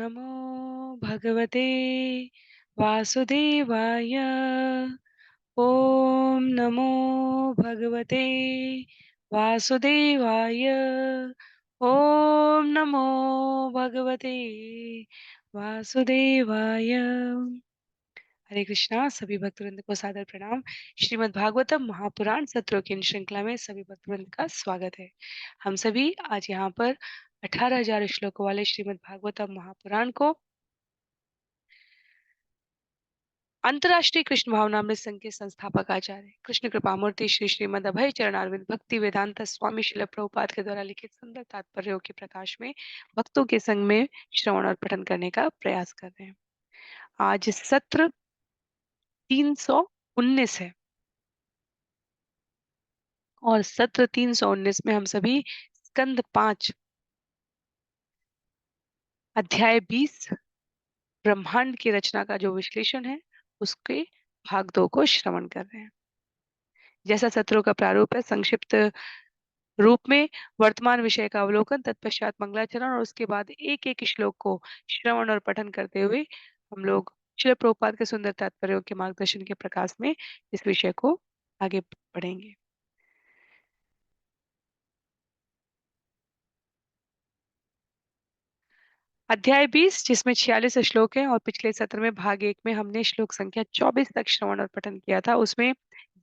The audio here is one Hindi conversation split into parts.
नमो भगवते वासुदेवाय। ॐ नमो भगवते वासुदेवाय। ॐ नमो भगवते वासुदेवाय। हरे कृष्णा। सभी भक्तवृंद को सादर प्रणाम। श्रीमद् भागवतम महापुराण सत्रों की इन श्रृंखला में सभी भक्तवृंद का स्वागत है। हम सभी आज यहाँ पर 18,000 श्लोकों वाले श्रीमद् भागवतम महापुराण को अंतर्राष्ट्रीय कृष्ण भावनामृत संघ के संस्थापक आचार्य कृष्ण कृपामूर्ति श्री श्रीमद् अभय चरणारविंद भक्ति वेदांत स्वामी शिल प्रभुपाद के द्वारा लिखित सुंदर तात्पर्यों के प्रकाश में भक्तों के संग में श्रवण और पठन करने का प्रयास कर रहे हैं। आज सत्र 319 है और सत्र 319 में हम सभी स्कंद 5 अध्याय 20 ब्रह्मांड की रचना का जो विश्लेषण है उसके भाग 2 को श्रवण कर रहे हैं। जैसा सत्रों का प्रारूप है, संक्षिप्त रूप में वर्तमान विषय का अवलोकन, तत्पश्चात मंगलाचरण और उसके बाद एक एक श्लोक को श्रवण और पठन करते हुए हम लोग श्रील प्रभुपाद के सुंदर तात्पर्यों के मार्गदर्शन के प्रकाश में इस विषय को आगे बढ़ेंगे। अध्याय 20 जिसमें 46 श्लोक हैं और पिछले सत्र में भाग 1 में हमने श्लोक संख्या 24 तक श्रवण और पठन किया था। उसमें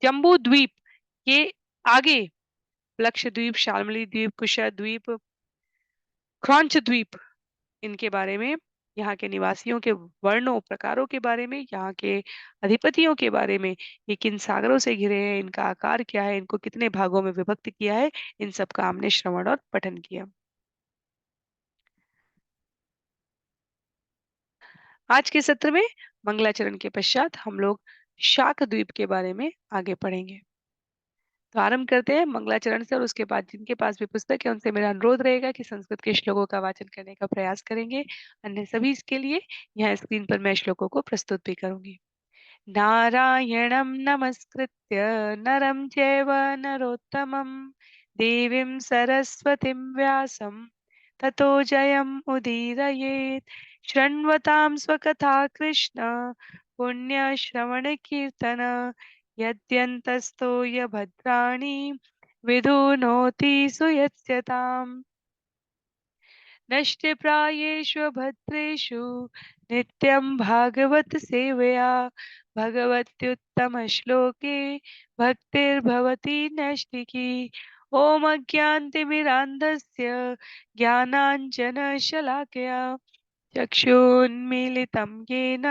जम्बू द्वीप के आगे लक्षद्वीप, शाल्मली द्वीप, कुशा द्वीप, क्रॉन्च द्वीप, इनके बारे में, यहाँ के निवासियों के वर्णों प्रकारों के बारे में, यहाँ के अधिपतियों के बारे में, ये किन सागरों से घिरे हैं, इनका आकार क्या है, इनको कितने भागों में विभक्त किया है, इन सब का हमने श्रवण और पठन किया। आज के सत्र में मंगलाचरण के पश्चात हम लोग शाक द्वीप के बारे में आगे पढ़ेंगे। तो आरंभ करते हैं मंगलाचरण से और उसके बाद जिनके पास भी पुस्तक है उनसे मेरा अनुरोध रहेगा कि संस्कृत के श्लोकों का वाचन करने का प्रयास करेंगे। अन्य सभी इसके लिए यहाँ स्क्रीन पर मैं श्लोकों को प्रस्तुत भी करूंगी। नारायणं नमस्कृत्य नरं चैव नरोत्तमं देवीं सरस्वतीं व्यासं ततो जयम् उदीरयेत्। शृण्वतां स्वकथा कृष्ण पुण्यश्रवणकीर्तन यद्यन्तस्तो भद्राणि विधुनोति सुयस्यताम्। नष्टप्रायेषु भद्रेषु नित्यं भागवत सेवया भगवत्युत्तमश्लोके भक्तिर्भवति नैष्टिकी। ॐ अज्ञानतिमिरान्धस्य ज्ञानाञ्जनशलाकया चक्षुन्मीलितं येन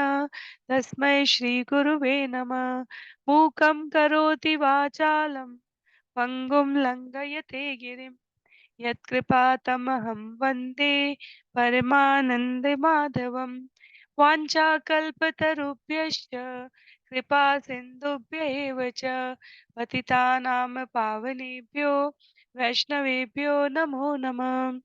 तस्मै श्रीगुरुवे नमः। मूकं करोति वाचालं पङ्गुं लङ्घयते गिरिं यत्कृपातमहं वन्दे परमानन्दमाधवम्। वाञ्छाकल्पतरुभ्यश्च कृपा सिन्धुभ्य एव च पतितानां पावनेभ्यो वैष्णवेभ्यो नमो नमः।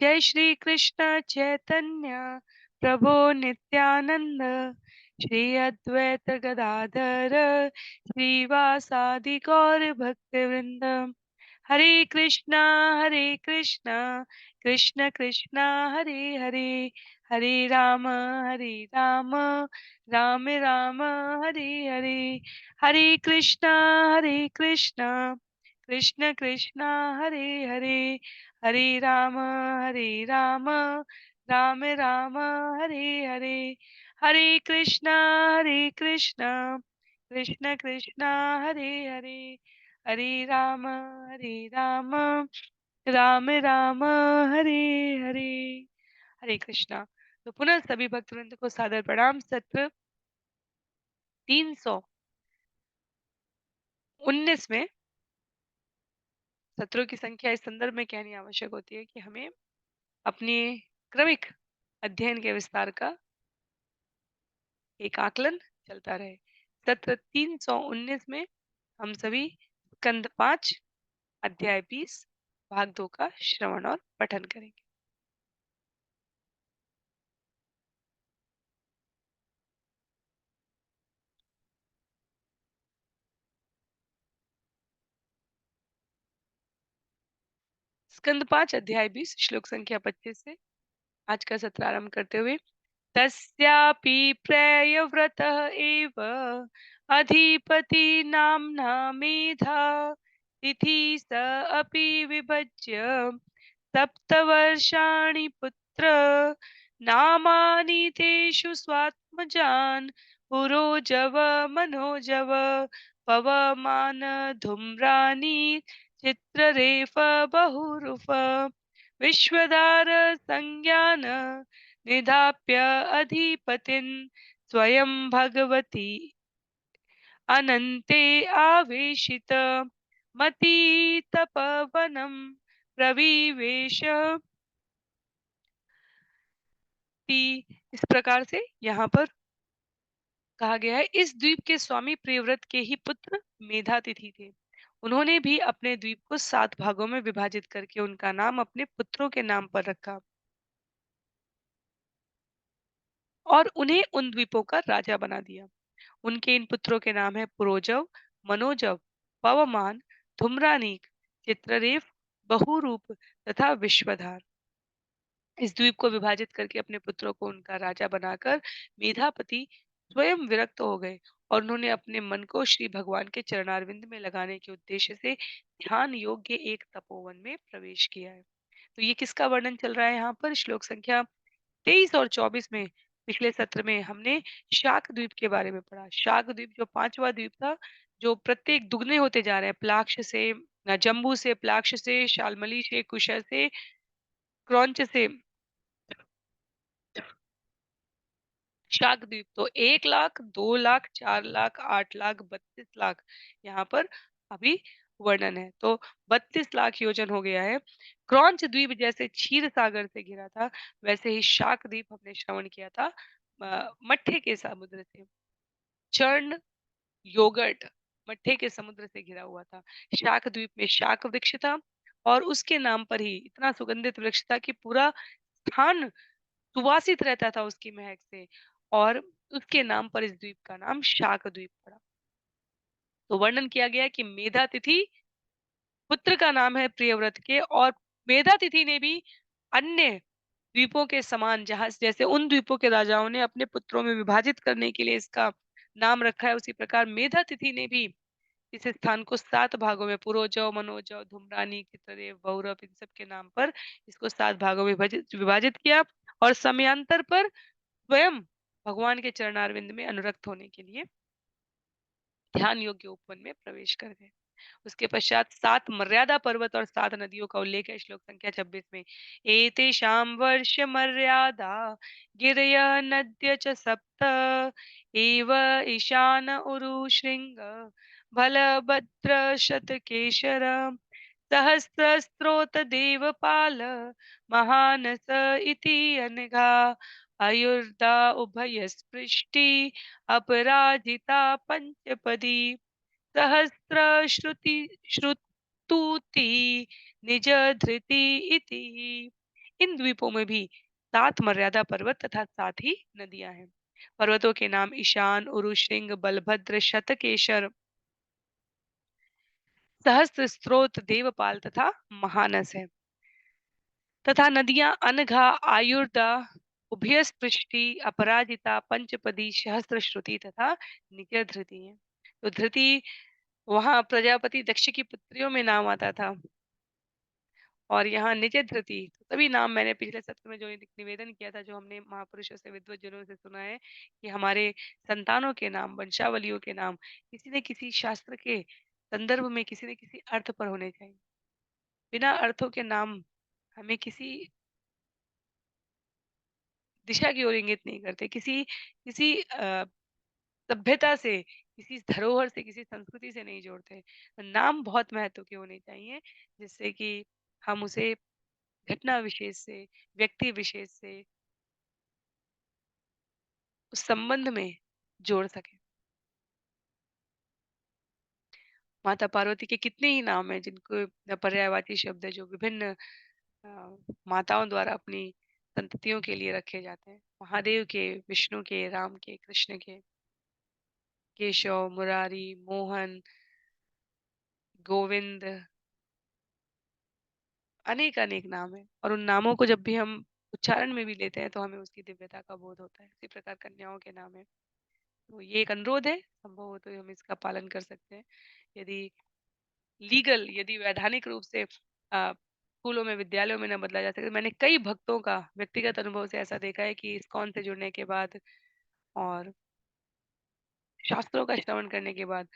जय श्री कृष्ण चैतन्य प्रभो नित्यानंद श्री अद्वैत गदाधर श्रीवासादि गौर भक्तवृंद। हरे कृष्णा कृष्ण कृष्णा हरे हरे, हरे राम राम राम हरे हरे। हरे कृष्णा कृष्ण कृष्ण हरे हरे, हरे राम राम राम हरे हरे। हरे कृष्णा कृष्ण कृष्ण हरे हरे, हरे राम राम राम हरे हरे। हरे कृष्णा। तो पुनः सभी भक्तवृंद को सादर प्रणाम। सत्र 319 में सत्रों की संख्या इस संदर्भ में कहनी आवश्यक होती है कि हमें अपने क्रमिक अध्ययन के विस्तार का एक आकलन चलता रहे। सत्र 319 में हम सभी स्कंद 5 अध्याय 20 भाग 2 का श्रवण और पठन करेंगे। स्कंद 5 अध्याय 20 श्लोक संख्या 25 से आज का सत्र आरंभ करते हुए तस्यापि प्रेयव्रतः एव अधिपति नाम्ना मेधा तिथि स अपि विभज्य सप्तवर्षाणि पुत्र नामानि तेषु स्वात्मजान् पुरोजव मनोजव पवमान धूम्राणि चित्ररेफ बहुरूप विश्वदार संज्ञान निधाप्य अधिपतिन् स्वयं भगवती अनन्ते आवेशित मतितपवनं प्रविवेश इस प्रकार से यहाँ पर कहा गया है इस द्वीप के स्वामी प्रियव्रत के ही पुत्र मेधातिथि थे। उन्होंने भी अपने द्वीप को 7 भागों में विभाजित करके उनका नाम अपने पुत्रों के नाम पर रखा और उन्हें उन द्वीपों का राजा बना दिया। उनके इन पुत्रों के नाम है पुरोजव, मनोजव, पवमान, धुम्रानीक, चित्ररेफ, बहुरूप तथा विश्वधार। इस द्वीप को विभाजित करके अपने पुत्रों को उनका राजा बनाकर मेधापति स्वयं विरक्त हो गए और उन्होंने अपने मन को श्री भगवान के चरणारविंद में लगाने के उद्देश्य से ध्यान योग्य एक तपोवन में प्रवेश किया है। तो ये किसका वर्णन चल रहा है यहाँ पर श्लोक संख्या 23 और 24 में। पिछले सत्र में हमने शाक द्वीप के बारे में पढ़ा। शाक द्वीप जो 5वां द्वीप था, जो प्रत्येक दुगने होते जा रहे हैं, प्लाक्ष से, जम्बू से, प्लाक्ष से, शाल्मली से, कुशर से, क्रौंच से, शाकद्वीप। तो 1 लाख, 2 लाख, 4 लाख, 8 लाख, 32 लाख यहाँ पर अभी वर्णन है। तो 32 लाख योजन हो गया है। क्रौंच द्वीप जैसे क्षीर सागर से घिरा था, वैसे ही शाकद्वीप हमने श्रवण किया था मट्ठे के समुद्र से। चर्ण योगर्ट मट्ठे के समुद्र से घिरा हुआ था। शाक द्वीप में शाक वृक्ष था और उसके नाम पर ही इतना सुगंधित वृक्ष था कि पूरा स्थान सुवासित रहता था उसकी महक से और उसके नाम पर इस द्वीप का नाम शाक द्वीप पड़ा। तो वर्णन किया गया है कि मेधा तिथि पुत्र का नाम है प्रियव्रत के और मेधा तिथि ने भी अन्य द्वीपों के समान जहां जैसे उन द्वीपों के राजाओं ने अपने पुत्रों में विभाजित करने के लिए इसका नाम रखा है, उसी प्रकार मेधा तिथि ने भी इस स्थान को 7 भागों में पुरोजव, मनोजव, धुम्रानी, चित्रदेव, बहुरव इन सब के नाम पर इसको 7 भागों में विभाजित विभाजित किया और समयांतर पर स्वयं भगवान के चरणारविंद में अनुरक्त होने के लिए ध्यान योग्य उपवन में प्रवेश कर गए। उसके पश्चात 7 मर्यादा पर्वत और 7 नदियों का उल्लेख है श्लोक संख्या 26 में। एतेषां वर्ष मर्यादा गिरयः नद्य च सप्त एव ईशान उरु शृंग बलभद्र शतकेशर सहस्रस्त्रोत देवपाल महानस इति अनघा आयुर्दा उभयस्पृष्टि अपराजिता पंचपदी सहस्रश्रुति श्रुतुति निज धृति इति। इन द्वीपों में भी 7 मर्यादा पर्वत तथा 7 ही नदियां हैं। पर्वतों के नाम ईशान, उरुश्रृंग, बलभद्र, शतकेशर, सहस्त्र स्त्रोत, देवपाल तथा महानस है तथा नदियां अनघा, आयुर्दा, उभयस्पृष्टि, अपराजिता, पंचपदी, सहस्त्र श्रुति तथा निज धृति है। तो धृति वहां प्रजापति दक्ष की पुत्रियों में नाम आता था और यहाँ निज धृति तो सभी नाम मैंने पिछले सत्र में जो निवेदन किया था, जो हमने महापुरुषों से विद्वजनों से सुना है कि हमारे संतानों के नाम, वंशावलियों के नाम किसी न किसी शास्त्र के संदर्भ में किसी न किसी अर्थ पर होने चाहिए। बिना अर्थों के नाम हमें किसी दिशा की ओर इंगित नहीं करते, किसी किसी सभ्यता से, किसी धरोहर से, किसी संस्कृति से नहीं जोड़ते। नाम बहुत महत्व के होने चाहिए जिससे कि हम उसे घटना विशेष से, व्यक्ति विशेष से उस संबंध में जोड़ सकें। माता पार्वती के कितने ही नाम हैं जिनको पर्यायवाची शब्द है जो विभिन्न माताओं द्वारा अपनी संततियों के लिए रखे जाते हैं। महादेव के, विष्णु के, राम के, कृष्ण के, केशव, मुरारी, मोहन, गोविंद, अनेक अनेक नाम है और उन नामों को जब भी हम उच्चारण में भी लेते हैं तो हमें उसकी दिव्यता का बोध होता है। इसी प्रकार कन्याओं के नाम है। तो ये एक अनुरोध है, संभव हो तो हम इसका पालन कर सकते हैं। यदि यदि वैधानिक रूप से स्कूलों में, विद्यालयों में ना बदला जा सके, तो मैंने कई भक्तों का व्यक्तिगत अनुभव से ऐसा देखा है कि इस्कॉन से जुड़ने के बाद और शास्त्रों का श्रवण करने के बाद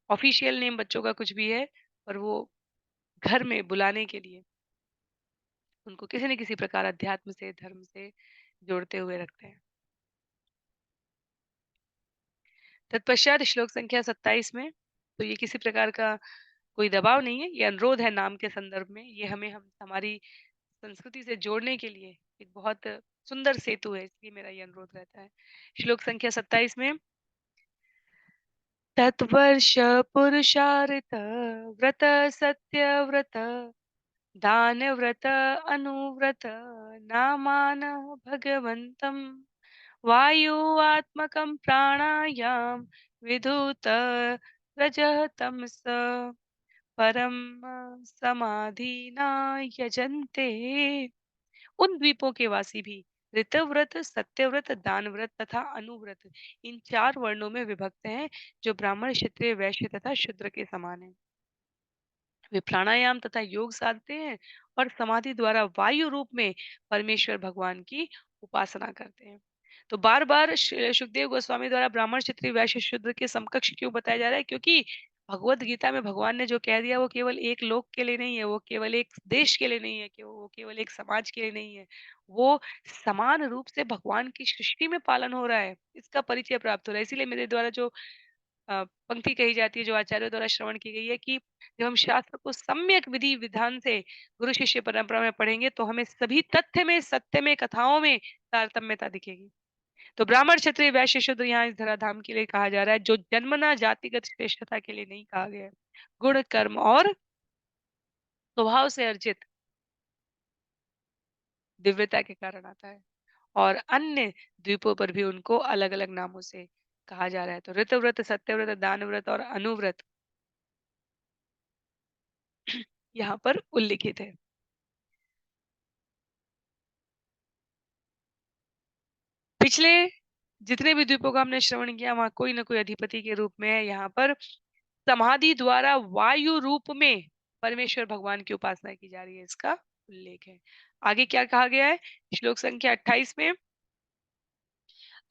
ऑफिशियल नेम बच्चों का कुछ भी है, पर वो घर में बुलाने के लिए उनको किसी न किसी प्रकार अध्यात्म से, धर्म से जोड़ते हुए रखते हैं। तत्पश्चात श्लोक संख्या 27 में, तो ये किसी प्रकार का कोई दबाव नहीं है, ये अनुरोध है नाम के संदर्भ में। ये हम हमारी संस्कृति से जोड़ने के लिए एक बहुत सुंदर सेतु है, इसलिए मेरा ये अनुरोध रहता है। श्लोक संख्या 27 में, तत्वर्ष पुरुषार्थ व्रत सत्यव्रत दानव्रत अनुव्रत नामान भगवन्तं वायुआत्मकं प्राणायाम विधुत रजः तमस परम समाधिना यजन्ते। उन द्वीपों के वासी भी ऋतव्रत, सत्यव्रत, दानव्रत तथा अनुव्रत इन 4 वर्णों में विभक्त हैं, जो ब्राह्मण, क्षत्रिय, वैश्य तथा शूद्र के समान हैं। वे प्राणायाम तथा योग साधते हैं और समाधि द्वारा वायु रूप में परमेश्वर भगवान की उपासना करते हैं। तो बार बार सुखदेव गोस्वामी द्वारा ब्राह्मण, क्षत्रिय, वैश्य, शूद्र के समकक्ष क्यों बताया जा रहा है? क्योंकि भगवत गीता में भगवान ने जो कह दिया वो केवल एक लोक के लिए नहीं है, वो केवल एक देश के लिए नहीं है, कि वो केवल एक समाज के लिए नहीं है, वो समान रूप से भगवान की सृष्टि में पालन हो रहा है, इसका परिचय प्राप्त हो रहा है। इसीलिए मेरे द्वारा जो पंक्ति कही जाती है, जो आचार्यों द्वारा श्रवण की गई है, कि जब हम शास्त्र को सम्यक विधि विधान से गुरु शिष्य परंपरा में पढ़ेंगे, तो हमें सभी तथ्य में, सत्य में, कथाओं में तारतम्यता दिखेगी। तो ब्राह्मण, क्षत्रिय, वैश्य, शूद्र यहाँ इस धराधाम के लिए कहा जा रहा है, जो जन्मना जातिगत श्रेष्ठता के लिए नहीं कहा गया है। गुण, कर्म और स्वभाव से अर्जित दिव्यता के कारण आता है। और अन्य द्वीपों पर भी उनको अलग-अलग नामों से कहा जा रहा है। तो ऋतव्रत, सत्यव्रत, दानव्रत और अनुव्रत यहाँ पर उल्लिखित है। पिछले जितने भी द्वीपों का हमने श्रवण किया, वहाँ कोई न कोई अधिपति के रूप में है। यहाँ पर समाधि द्वारा वायु रूप में परमेश्वर भगवान की उपासना की जा रही है, इसका उल्लेख है। आगे क्या कहा गया है? श्लोक संख्या 28 में,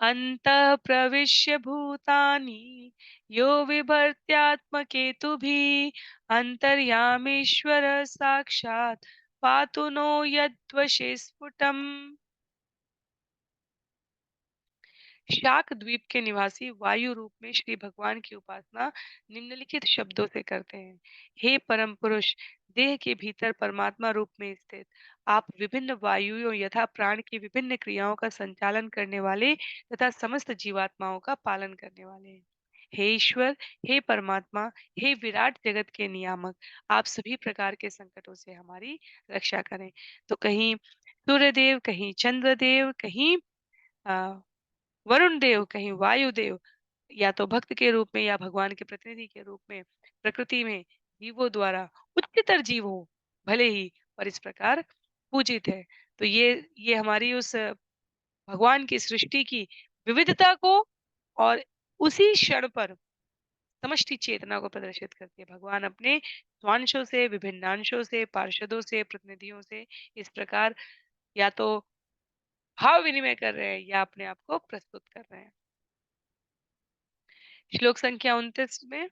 अन्तः प्रविश्य भूतानि यो बिभर्त्यात्मकेतुभिः अन्तर्यामीश्वरः साक्षात् पातु नो यद्वशे स्फुटम्। शाक द्वीप के निवासी वायु रूप में श्री भगवान की उपासना निम्नलिखित शब्दों से करते हैं। हे परम पुरुष, देह के भीतर परमात्मा रूप में स्थित आप विभिन्न वायुओं यथा प्राण की विभिन्न क्रियाओं का संचालन करने वाले तथा समस्त जीवात्माओं का पालन करने वाले हैं। हे ईश्वर, हे परमात्मा, हे विराट जगत के नियामक, आप सभी प्रकार के संकटों से हमारी रक्षा करें। तो कहीं सूर्यदेव, कहीं चंद्रदेव, कहीं वरुण देव, कहीं वायुदेव, या तो भक्त के रूप में या भगवान के प्रतिनिधि के रूप में प्रकृति में जीवों द्वारा उच्चतर जीव हो, भले ही, पर इस प्रकार पूजित है। तो ये हमारी उस भगवान की सृष्टि की विविधता को और उसी क्षण पर समष्टि चेतना को प्रदर्शित करती है। भगवान अपने स्वांशों से, विभिन्नांशों से, पार्षदों से, प्रतिनिधियों से इस प्रकार या तो भाव विनिमय कर रहे हैं या अपने आप को प्रस्तुत कर रहे हैं। श्लोक संख्या 29 में,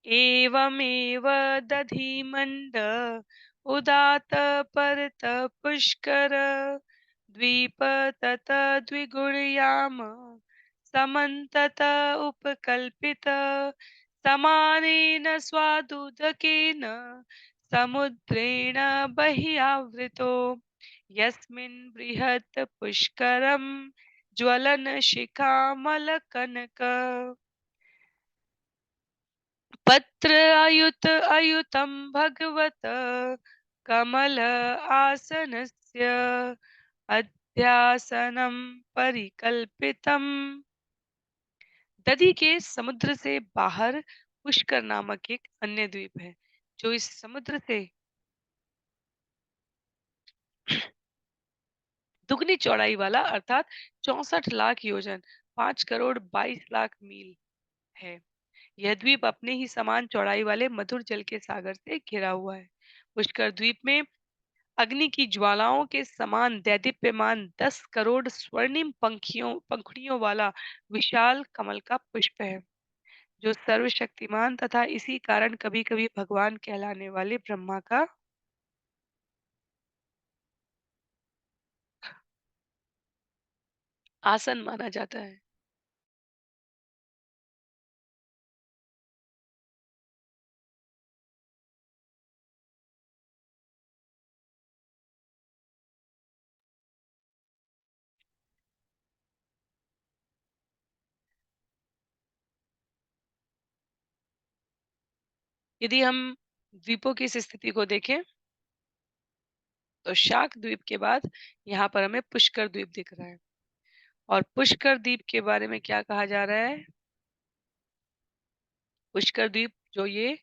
एवमेव दधिमण्ड उदात परत पुष्कर द्वीप तत द्विगुणयाम समन्तत उपकल्पित समानेन स्वादुदकेन समुद्रेण बहिरावृतो यस्मिन् बृहत् पुष्करं ज्वलन शिखामलकनक पत्र अयुत अयुतं भगवत कमल आसनस्य अध्यासनं परिकल्पितम्। दधि के समुद्र से बाहर पुष्कर नामक एक अन्य द्वीप है, जो इस समुद्र से दुगनी चौड़ाई वाला अर्थात 64 लाख योजन 5 करोड़ 22 लाख मील है। यह द्वीप अपने ही समान चौड़ाई वाले मधुर जल के सागर से घिरा हुआ है। पुष्कर द्वीप में अग्नि की ज्वालाओं के समान दैदीप्यमान 10 करोड़ स्वर्णिम पंखुड़ियों वाला विशाल कमल का पुष्प है, जो सर्वशक्तिमान तथा इसी कारण कभी कभी भगवान कहलाने वाले ब्रह्मा का आसन माना जाता है। यदि हम द्वीपों की इस स्थिति को देखें, तो शाक द्वीप के बाद यहाँ पर हमें पुष्कर द्वीप दिख रहा है। और पुष्कर द्वीप के बारे में क्या कहा जा रहा है? पुष्कर द्वीप जो ये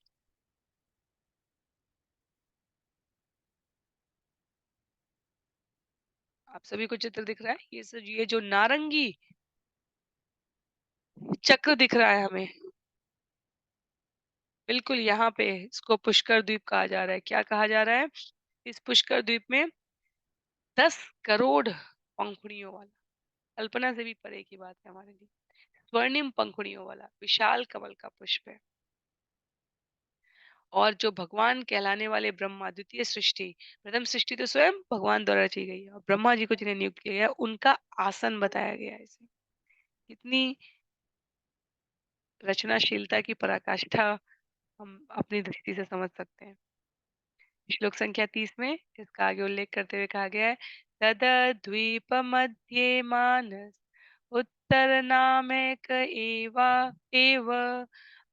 आप सभी को चित्र दिख रहा है, ये जो नारंगी चक्र दिख रहा है हमें, बिल्कुल यहाँ पे इसको पुष्कर द्वीप कहा जा रहा है। क्या कहा जा रहा है? इस पुष्कर द्वीप में 10 करोड़ पंखुड़ियों वाला, कल्पना से भी परे की बात है हमारे लिए, स्वर्णिम पंखुड़ियों वाला विशाल कमल का पुष्प है। और जो भगवान कहलाने वाले ब्रह्मा, द्वितीय सृष्टि, प्रथम सृष्टि तो स्वयं भगवान द्वारा की गई है और ब्रह्मा जी को जिन्हें नियुक्त किया गया है, उनका आसन बताया गया है इसे। कितनी रचनाशीलता की पराकाष्ठा हम अपनी दृष्टि से समझ सकते हैं। श्लोक संख्या 30 में इसका आगे उल्लेख करते हुए कहा गया है, तद्द्वीप मध्ये मानस उत्तरनामेक एव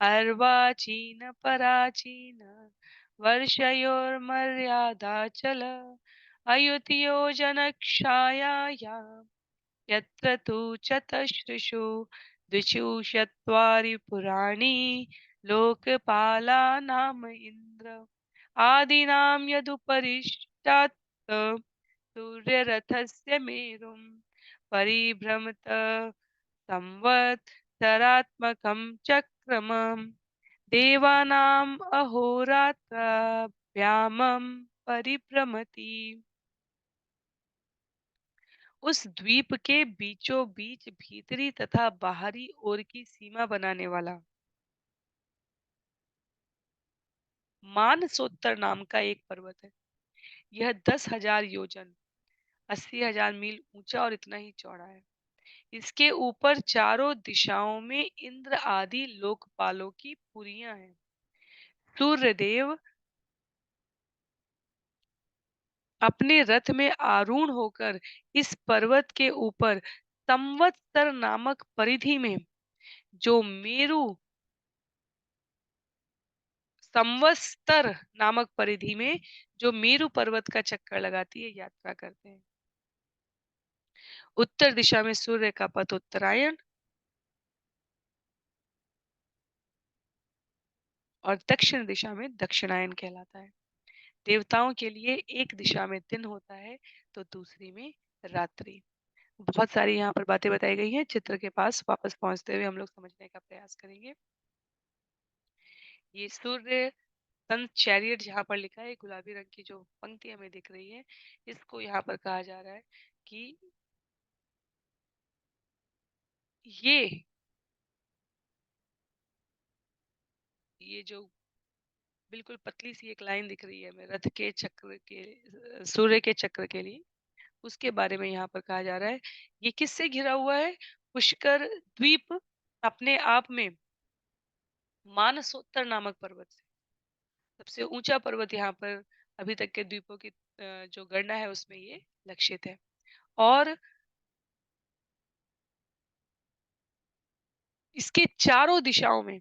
अर्वाचीन पराचीन वर्षयोर्मर्यादाचल अयुतयोजनक्षायायां यत्र तु चतसृषु द्विषु चत्वारि पुराणि लोकपालानाम इन्द्र आदीनां यदुपरिष्टात् सूर्यरथस्य मेरुं परिभ्रमत संवत्सरात्मकं चक्रमं देवानाम् अहोरात्राभ्यामं परिभ्रमति। उस द्वीप के बीचों बीच भीतरी तथा बाहरी ओर की सीमा बनाने वाला मानसोत्तर नाम का एक पर्वत है। यह 10,000 योजन 80,000 मील ऊंचा और इतना ही चौड़ा है। इसके ऊपर चारों दिशाओं में इंद्र आदि लोकपालों की पुरियां हैं। सूर्यदेव अपने रथ में आरूढ़ होकर इस पर्वत के ऊपर संवत्सर नामक परिधि में जो मेरु संवत्सर नामक परिधि में जो मेरु पर्वत का चक्कर लगाती है यात्रा करते हैं। उत्तर दिशा में सूर्य का पथ उत्तरायण और दक्षिण दिशा में दक्षिणायन कहलाता है। देवताओं के लिए एक दिशा में दिन होता है तो दूसरी में रात्रि। बहुत सारी यहाँ पर बातें बताई गई हैं। चित्र के पास वापस पहुंचते हुए हम लोग समझने का प्रयास करेंगे। ये सूर्य सन चैरियट जहाँ पर लिखा है, गुलाबी रंग की जो पंक्ति हमें दिख रही है, इसको यहाँ पर कहा जा रहा है कि ये ये जो बिल्कुल पतली सी एक लाइन दिख रही है हमें रथ के चक्र के सूर्य के चक्र के लिए, उसके बारे में यहाँ पर कहा जा रहा है। ये किससे घिरा हुआ है? पुष्कर द्वीप अपने आप में मानसोत्तर नामक पर्वत से, सबसे ऊंचा पर्वत यहाँ पर अभी तक के द्वीपों की जो गणना है उसमें ये लक्षित है। और इसके चारों दिशाओं में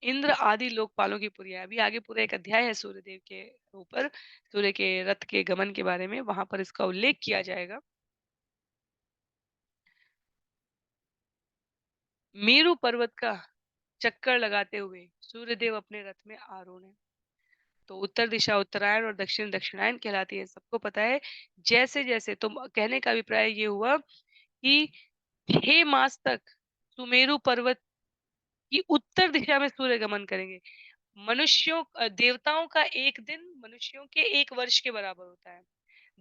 इंद्र आदि लोकपालों की पुरिया है। अभी आगे पूरा एक अध्याय है सूर्यदेव के ऊपर, सूर्य के रथ के गमन के बारे में, वहां पर इसका उल्लेख किया जाएगा। मेरु पर्वत का चक्कर लगाते हुए सूर्यदेव अपने रथ में आरूढ़ है। तो उत्तर दिशा उत्तरायण और दक्षिण दक्षिणायन कहलाती है, सबको पता है। जैसे-जैसे तो कहने का अभिप्राय ये हुआ कि 6 मास तक सुमेरु पर्वत की उत्तर दिशा में सूर्य गमन करेंगे। देवताओं का 1 दिन मनुष्यों के 1 वर्ष के बराबर होता है।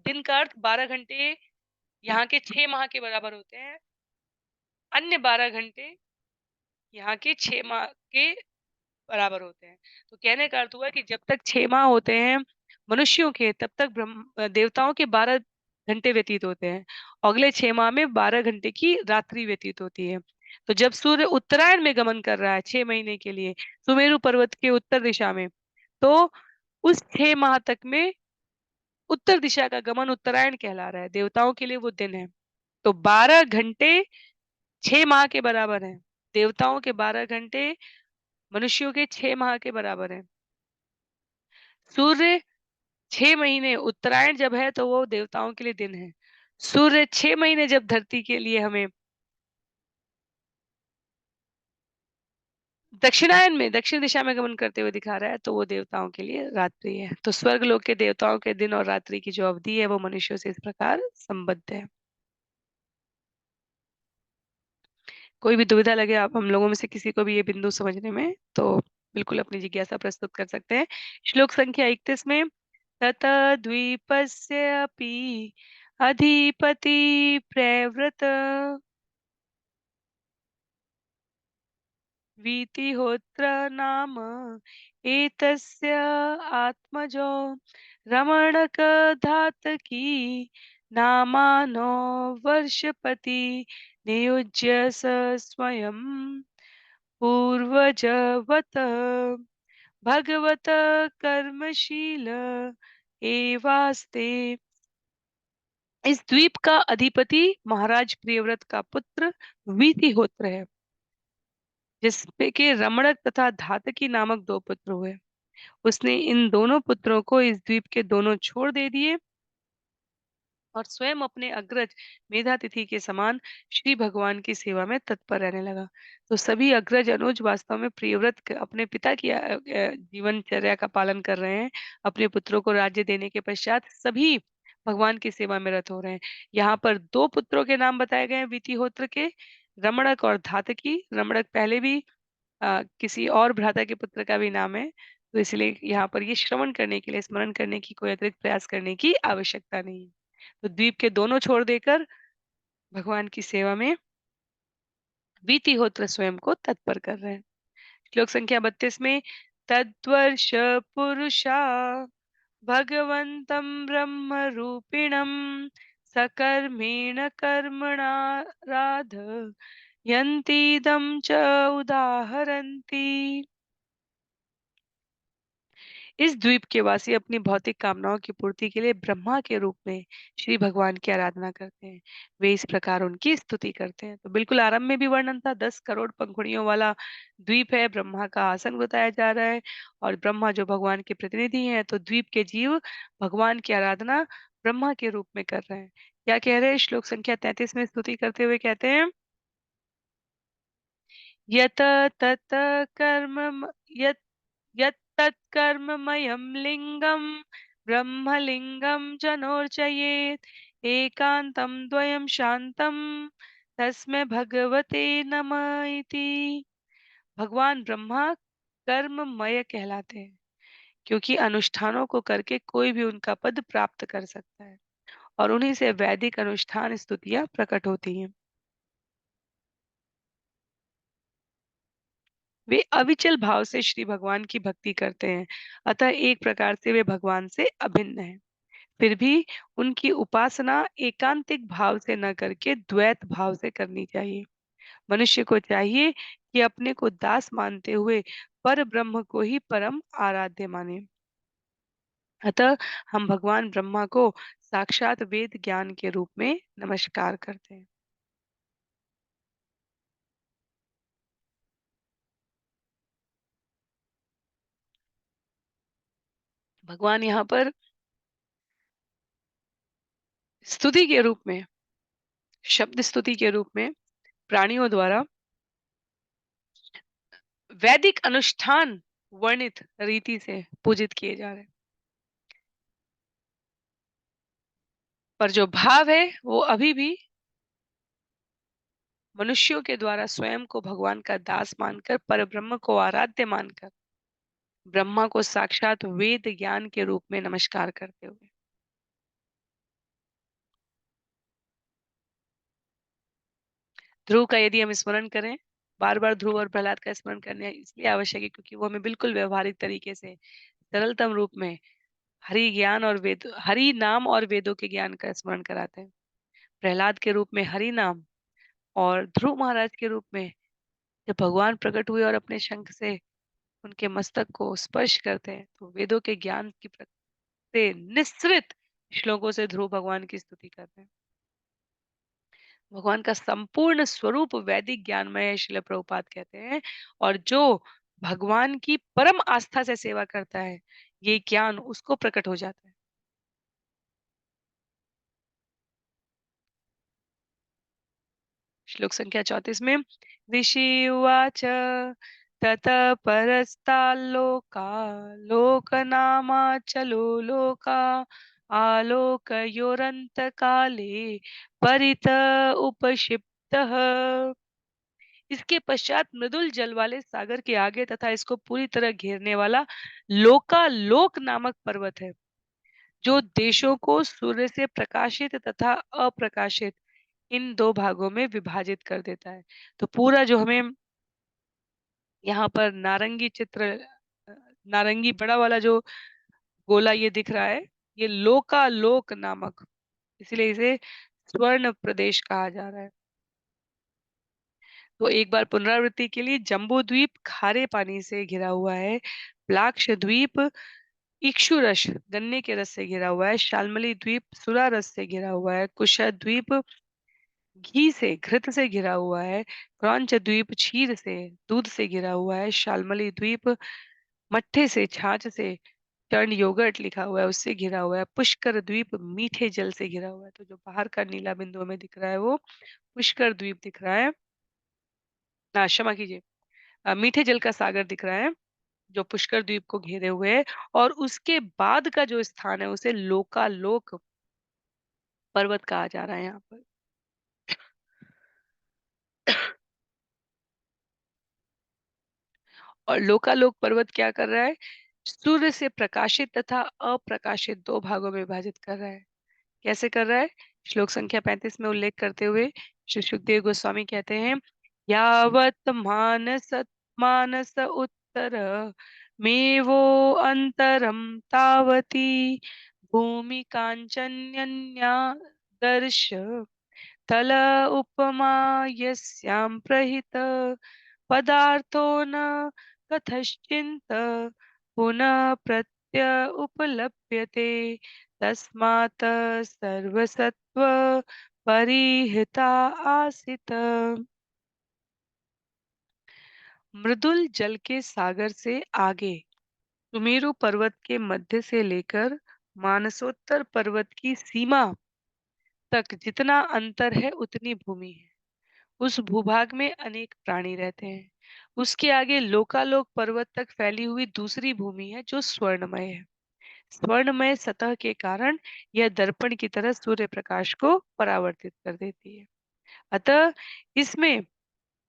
दिन का अर्थ 12 घंटे यहाँ के 6 माह के बराबर होते हैं। अन्य 12 घंटे यहाँ के 6 माह के बराबर होते हैं। तो कहने का अर्थ हुआ कि जब तक 6 माह होते हैं मनुष्यों के, तब तक देवताओं के 12 घंटे व्यतीत होते हैं। अगले 6 माह में 12 घंटे की रात्रि व्यतीत होती है। तो जब सूर्य उत्तरायण में गमन कर रहा है 6 महीने के लिए सुमेरु पर्वत के उत्तर दिशा में, तो उस 6 माह तक में उत्तर दिशा का गमन उत्तरायण कहला रहा है। देवताओं के लिए वो दिन है। तो 12 घंटे 6 माह के बराबर हैं। देवताओं के 12 घंटे मनुष्यों के 6 माह के बराबर हैं। सूर्य 6 महीने उत्तरायण जब है तो वो देवताओं के लिए दिन है। सूर्य 6 महीने जब धरती के लिए हमें दक्षिणायन में दक्षिण दिशा में गमन करते हुए दिखा रहा है तो वो देवताओं के लिए रात्रि है। तो स्वर्ग लोक के देवताओं के दिन और रात्रि की जो अवधि है वो मनुष्यों से इस प्रकार संबद्ध है। कोई भी दुविधा लगे आप हम लोगों में से किसी को भी ये बिंदु समझने में तो बिल्कुल अपनी जिज्ञासा प्रस्तुत कर सकते हैं। श्लोक संख्या 31 में ततद्वीपस्यापि अधिपति प्रव्रत वीतिहोत्र नाम एतस्य आत्मजो रमणकधातकी नामानो वर्षपति नियुज्य स स्वयं पूर्वजवत भगवत कर्मशील एवास्ते। इस द्वीप का अधिपति महाराज प्रियव्रत का पुत्र वीतिहोत्र है, जिसपे के रमणक तथा धातकी नामक 2 पुत्र हुए। उसने इन दोनों पुत्रों को इस द्वीप के दोनों छोर दे दिए और स्वयं अपने अग्रज मेधातिथि के समान श्री भगवान की सेवा में तत्पर रहने लगा। तो सभी अग्रज अनुज वास्तव में प्रियव्रत अपने पिता की जीवनचर्या का पालन कर रहे हैं। अपने पुत्रों को राज्य देने के पश्चात सभी भगवान की सेवा में रत हो रहे हैं। यहाँ पर 2 पुत्रों के नाम बताए गए हैं वितिहोत्र के, रमणक और धातकी। रमणक पहले भी किसी और भ्राता के पुत्र का भी नाम है। तो इसलिए यहाँ पर ये श्रवण करने के लिए, स्मरण करने की कोई अतिरिक्त प्रयास करने की आवश्यकता नहीं है। तो द्वीप के दोनों छोर देकर भगवान की सेवा में वीतिहोत्र स्वयं को तत्पर कर रहे हैं। श्लोक संख्या 32 में तद्वर्ष पुरुषा भगवन्तं ब्रह्मरूपिणं सकर्मेण कर्मणाराध यन्तीदं च उदाहरन्ति। इस द्वीप के वासी अपनी भौतिक कामनाओं की पूर्ति के लिए ब्रह्मा के रूप में श्री भगवान की आराधना करते हैं। वे इस प्रकार उनकी स्तुति करते हैं। तो बिल्कुल आरंभ में भी वर्णन था, 10 करोड़ पंखुड़ियों वाला द्वीप है, ब्रह्मा का आसन बताया जा रहा है और ब्रह्मा जो भगवान के प्रतिनिधि हैं, तो द्वीप के जीव भगवान की आराधना ब्रह्मा के रूप में कर रहे हैं। क्या कह रहे हैं? श्लोक संख्या 33 में स्तुति करते हुए कहते हैं, यत तत कर्म यत्तत्कर्ममयं लिङ्गं ब्रह्मलिङ्गं जनोर्चयेत् एकान्तं द्वयं शान्तं तस्मै भगवते नमः इति। भगवान ब्रह्मा कर्ममय कहलाते हैं क्योंकि अनुष्ठानों को करके कोई भी उनका पद प्राप्त कर सकता है और उन्हीं से वैदिक अनुष्ठान स्तुतियां प्रकट होती हैं। वे अविचल भाव से श्री भगवान की भक्ति करते हैं, अतः एक प्रकार से वे भगवान से अभिन्न हैं। फिर भी उनकी उपासना एकांतिक भाव से न करके द्वैत भाव से करनी चाहिए। मनुष्य को चाहिए कि अपने को दास मानते हुए पर ब्रह्म को ही परम आराध्य माने। अतः हम भगवान ब्रह्मा को साक्षात वेद ज्ञान के रूप में नमस्कार करते हैं। भगवान यहाँ पर स्तुति के रूप में, शब्द स्तुति के रूप में प्राणियों द्वारा वैदिक अनुष्ठान वर्णित रीति से पूजित किए जा रहे हैं। पर जो भाव है वो अभी भी मनुष्यों के द्वारा स्वयं को भगवान का दास मानकर, परब्रह्म को आराध्य मानकर, ब्रह्मा को साक्षात वेद ज्ञान के रूप में नमस्कार करते हुए। ध्रुव का यदि हम स्मरण करें, बार-बार ध्रुव और प्रहलाद का स्मरण करने इसलिए आवश्यक है क्योंकि वो हमें बिल्कुल व्यवहारिक तरीके से सरलतम रूप में हरि नाम और वेदों के ज्ञान का स्मरण कराते हैं। प्रहलाद के रूप में हरि नाम और ध्रुव महाराज के रूप में जब भगवान प्रकट हुए और अपने शंख से उनके मस्तक को स्पर्श करते हैं, तो वेदों के ज्ञान की से निस्सृत श्लोकों से ध्रुव भगवान की स्तुति करते हैं। भगवान का संपूर्ण स्वरूप वैदिक ज्ञानमय है, श्रील प्रभुपाद कहते हैं। और जो भगवान की परम आस्था से सेवा करता है, ये ज्ञान उसको प्रकट हो जाता है। श्लोक संख्या 34 में ऋषि उवाच ततः परस्ताल्लोका लोकनामा चलो लोका आलोकयोरन्तकाले परित उपक्षिप्तः। इसके पश्चात मृदुल जल वाले सागर के आगे तथा इसको पूरी तरह घेरने वाला लोकालोक नामक पर्वत है, जो देशों को सूर्य से प्रकाशित तथा अप्रकाशित इन दो भागों में विभाजित कर देता है। तो पूरा जो हमें यहाँ पर नारंगी चित्र, अ, नारंगी बड़ा वाला जो गोला ये दिख रहा है, ये लोकालोक नामक, इसीलिए इसे स्वर्ण प्रदेश कहा जा रहा है। तो एक बार पुनरावृत्ति के लिए, जम्बू द्वीप खारे पानी से घिरा हुआ है, प्लाक्ष द्वीप इक्षु रस गन्ने के रस से घिरा हुआ है, शाल्मली द्वीप सुरा रस से घिरा हुआ है, कुशा द्वीप घी से घृत से घिरा हुआ है, क्रौंच द्वीप क्षीर से दूध से घिरा हुआ है, शाल्मली द्वीप मट्ठे से छाछ से, टर्न योगर्ट लिखा हुआ है उससे घिरा हुआ है, पुष्कर द्वीप मीठे जल से घिरा हुआ है। तो जो बाहर का नीला बिंदु हमें दिख रहा है वो पुष्कर द्वीप दिख रहा है, क्षमा कीजिए, मीठे जल का सागर दिख रहा है जो पुष्कर द्वीप को घेरे हुए है। और उसके बाद का जो स्थान है उसे लोकालोक पर्वत कहा जा रहा है यहाँ पर। और लोकालोक पर्वत क्या कर रहा है? सूर्य से प्रकाशित तथा अप्रकाशित दो भागों में विभाजित कर रहा है। कैसे कर रहा है? श्लोक संख्या 35 में उल्लेख करते हुए श्री सुखदेव गोस्वामी कहते हैं, यावत मानस उत्तर मेवो अंतरम तावती भूमि कांचन्यन्या दर्श तल उपमा यस्यां प्रहित पदार्थो न कथश्चिन्त पुनः प्रत्य उपलभ्यते तस्मात् सर्वसत्व परिहिता आसित। मृदुल जल के सागर से आगे सुमेरु पर्वत के मध्य से लेकर मानसोत्तर पर्वत की सीमा तक जितना अंतर है उतनी भूमि है। उस भूभाग में अनेक प्राणी रहते हैं। उसके आगे लोकालोक पर्वत तक फैली हुई दूसरी भूमि है जो स्वर्णमय है। स्वर्णमय सतह के कारण यह दर्पण की तरह सूर्य प्रकाश को परावर्तित कर देती है। अतः इसमें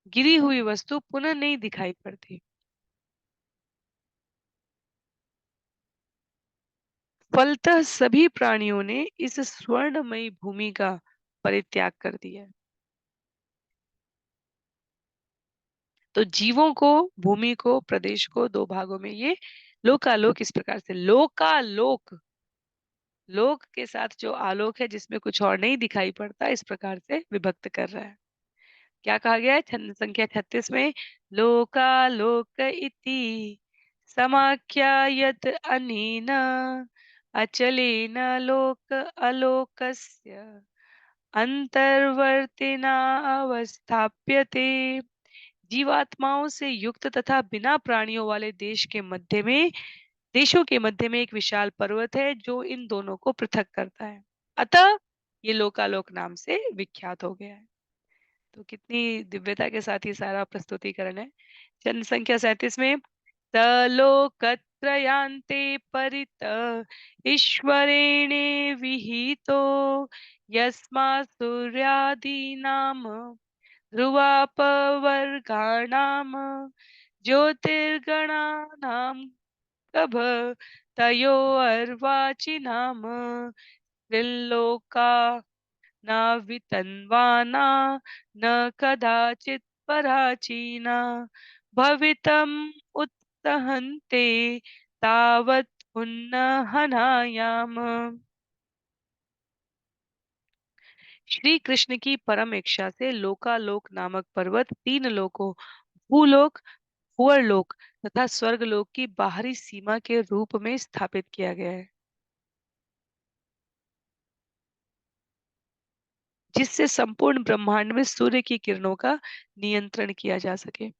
गिरी हुई वस्तु पुनः नहीं दिखाई पड़ती। फलतः सभी प्राणियों ने इस स्वर्णमयी भूमि का परित्याग कर दिया है। तो जीवों को, भूमि को, प्रदेश को दो भागों में ये लोकालोक इस प्रकार से, लोकालोक लोक के साथ जो आलोक है जिसमें कुछ और नहीं दिखाई पड़ता, इस प्रकार से विभक्त कर रहा है। क्या कहा गया है छंद संख्या 36 में? लोकालोक इति समाख्यायत अनेन अचलेन लोक अलोकस्य अंतर्वर्तिना अवस्थाप्यते। जीवात्माओं से युक्त तथा बिना प्राणियों वाले देशों के मध्य में एक विशाल पर्वत है जो इन दोनों को पृथक करता है। अतः ये लोकालोक नाम से विख्यात हो गया है। तो कितनी दिव्यता के साथ ये सारा प्रस्तुतिकरण है। जन्म संख्या 37 में सलोकत्रयान्ते परित ईश्वरेणे विहितो यस्मात् सूर्यादीनां ध्रुवापवर्गाणां ज्योतिर्गणानां गभ तयोर्वाचिनां त्रिलोका न वितन्वाना न कदाचित् पराचीना भवितम् उत्सहन्ते तावत् उन्नहनायाम। श्री कृष्ण की परम इच्छा से लोकालोक नामक पर्वत तीन लोकों भूलोक, भुवर्लोक तथा स्वर्गलोक की बाहरी सीमा के रूप में स्थापित किया गया है, जिससे संपूर्ण ब्रह्मांड में सूर्य की किरणों का नियंत्रण किया जा सके।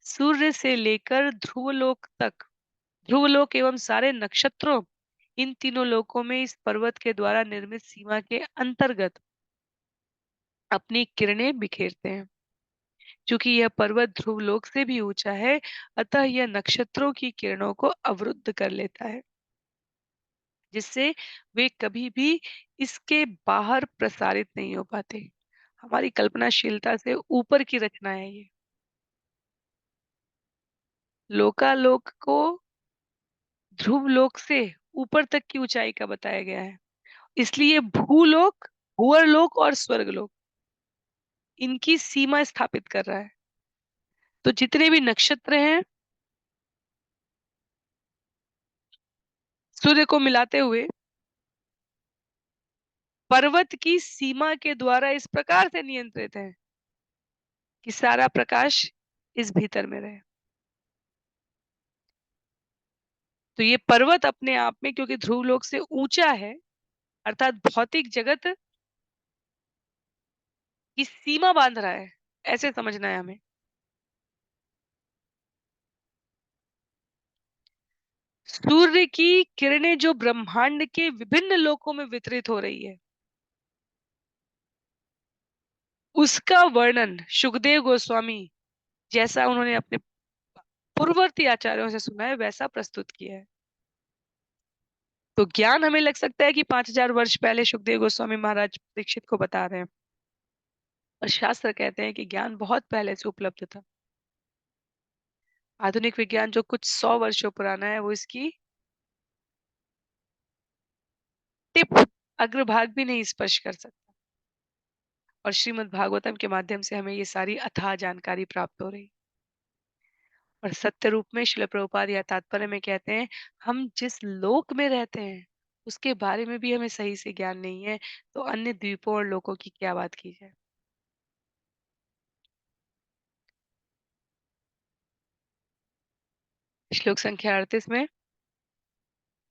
सूर्य से लेकर ध्रुवलोक तक, ध्रुवलोक एवं सारे नक्षत्रों, इन तीनों लोकों में इस पर्वत के द्वारा निर्मित सीमा के अंतर्गत अपनी किरणें बिखेरते हैं। चूंकि यह पर्वत ध्रुवलोक से भी ऊंचा है, अतः यह नक्षत्रों की किरणों को अवरुद्ध कर लेता है, जिससे वे कभी भी इसके बाहर प्रसारित नहीं हो पाते। हमारी कल्पनाशीलता से ऊपर की रचना है ये। लोकालोक को ध्रुवलोक से ऊपर तक की ऊंचाई का बताया गया है, इसलिए भूलोक, भूवर्लोक और स्वर्गलोक इनकी सीमा स्थापित कर रहा है। तो जितने भी नक्षत्र हैं, सूर्य को मिलाते हुए पर्वत की सीमा के द्वारा इस प्रकार से नियंत्रित है कि सारा प्रकाश इस भीतर में रहे। तो ये पर्वत अपने आप में क्योंकि ध्रुवलोक से ऊंचा है, अर्थात भौतिक जगत की सीमा बांध रहा है, ऐसे समझना है हमें। सूर्य की किरणें जो ब्रह्मांड के विभिन्न लोकों में वितरित हो रही है, उसका वर्णन सुखदेव गोस्वामी, जैसा उन्होंने अपने पूर्ववर्ती आचार्यों से सुना है, वैसा प्रस्तुत किया है। तो ज्ञान हमें लग सकता है कि 5000 वर्ष पहले सुखदेव गोस्वामी महाराज दीक्षित को बता रहे हैं, और शास्त्र कहते हैं कि ज्ञान बहुत पहले से उपलब्ध था। आधुनिक विज्ञान जो कुछ 100 वर्षों पुराना है, वो इसकी टिप, अग्रभाग भी नहीं स्पर्श कर सकता। और श्रीमद् भागवतम के माध्यम से हमें ये सारी अथाह जानकारी प्राप्त हो रही। और सत्य रूप में श्रील प्रभुपाद या तात्पर्य में कहते हैं, हम जिस लोक में रहते हैं उसके बारे में भी हमें सही से ज्ञान नहीं है, तो अन्य द्वीपों और लोकों की क्या बात की जाए। श्लोक संख्या 38 में,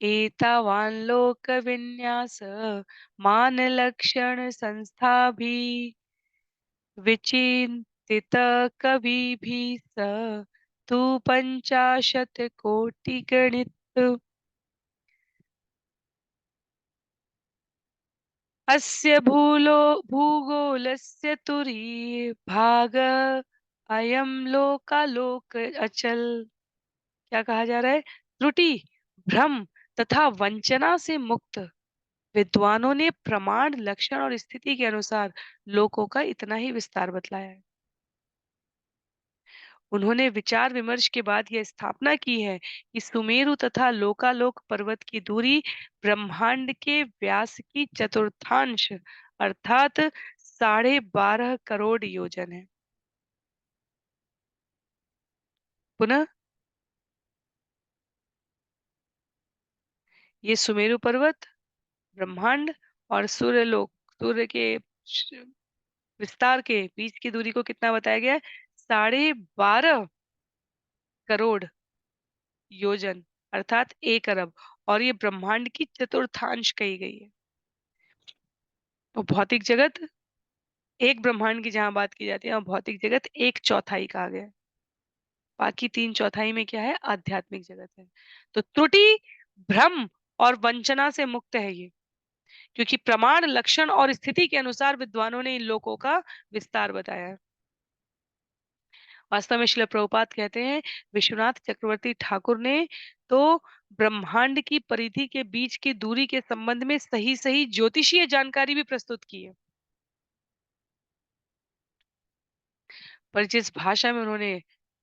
एतावान् लोक विन्यास मान लक्षण संस्थाभि विचिन्तित कविभिः स तु पंचाशत कोटि गणित अस्य भूगोलस्य तुरी भाग अयं लोकालोक अचल। क्या कहा जा रहा है? त्रुटि, भ्रम तथा वंचना से मुक्त विद्वानों ने प्रमाण, लक्षण और स्थिति के अनुसार लोकों का इतना ही विस्तार बतलाया है। उन्होंने विचार विमर्श के बाद यह स्थापना की है कि सुमेरु तथा लोकालोक पर्वत की दूरी ब्रह्मांड के व्यास की चतुर्थांश अर्थात 12.5 करोड़ योजन है। पुनः, ये सुमेरु पर्वत, ब्रह्मांड और सूर्यलोक, सूर्य के श- विस्तार के बीच की दूरी को कितना बताया गया है? 12.5 करोड़ योजन अर्थात 1 अरब। और ये ब्रह्मांड की चतुर्थांश कही गई है। तो भौतिक जगत, एक ब्रह्मांड की जहां बात की जाती है, और भौतिक जगत 1/4 कहा गया है। बाकी 3/4 में क्या है? आध्यात्मिक जगत है। तो त्रुटि, भ्रम और वंचना से मुक्त है ये, क्योंकि प्रमाण, लक्षण और स्थिति के अनुसार विद्वानों ने इन लोकों का विस्तार बताया है। वास्तव में शिला प्रभुपाद कहते हैं, विश्वनाथ चक्रवर्ती ठाकुर ने तो ब्रह्मांड की परिधि के बीच की दूरी के संबंध में सही-सही ज्योतिषीय जानकारी भी प्रस्तुत की है। पर जिस भाषा में उन्होंने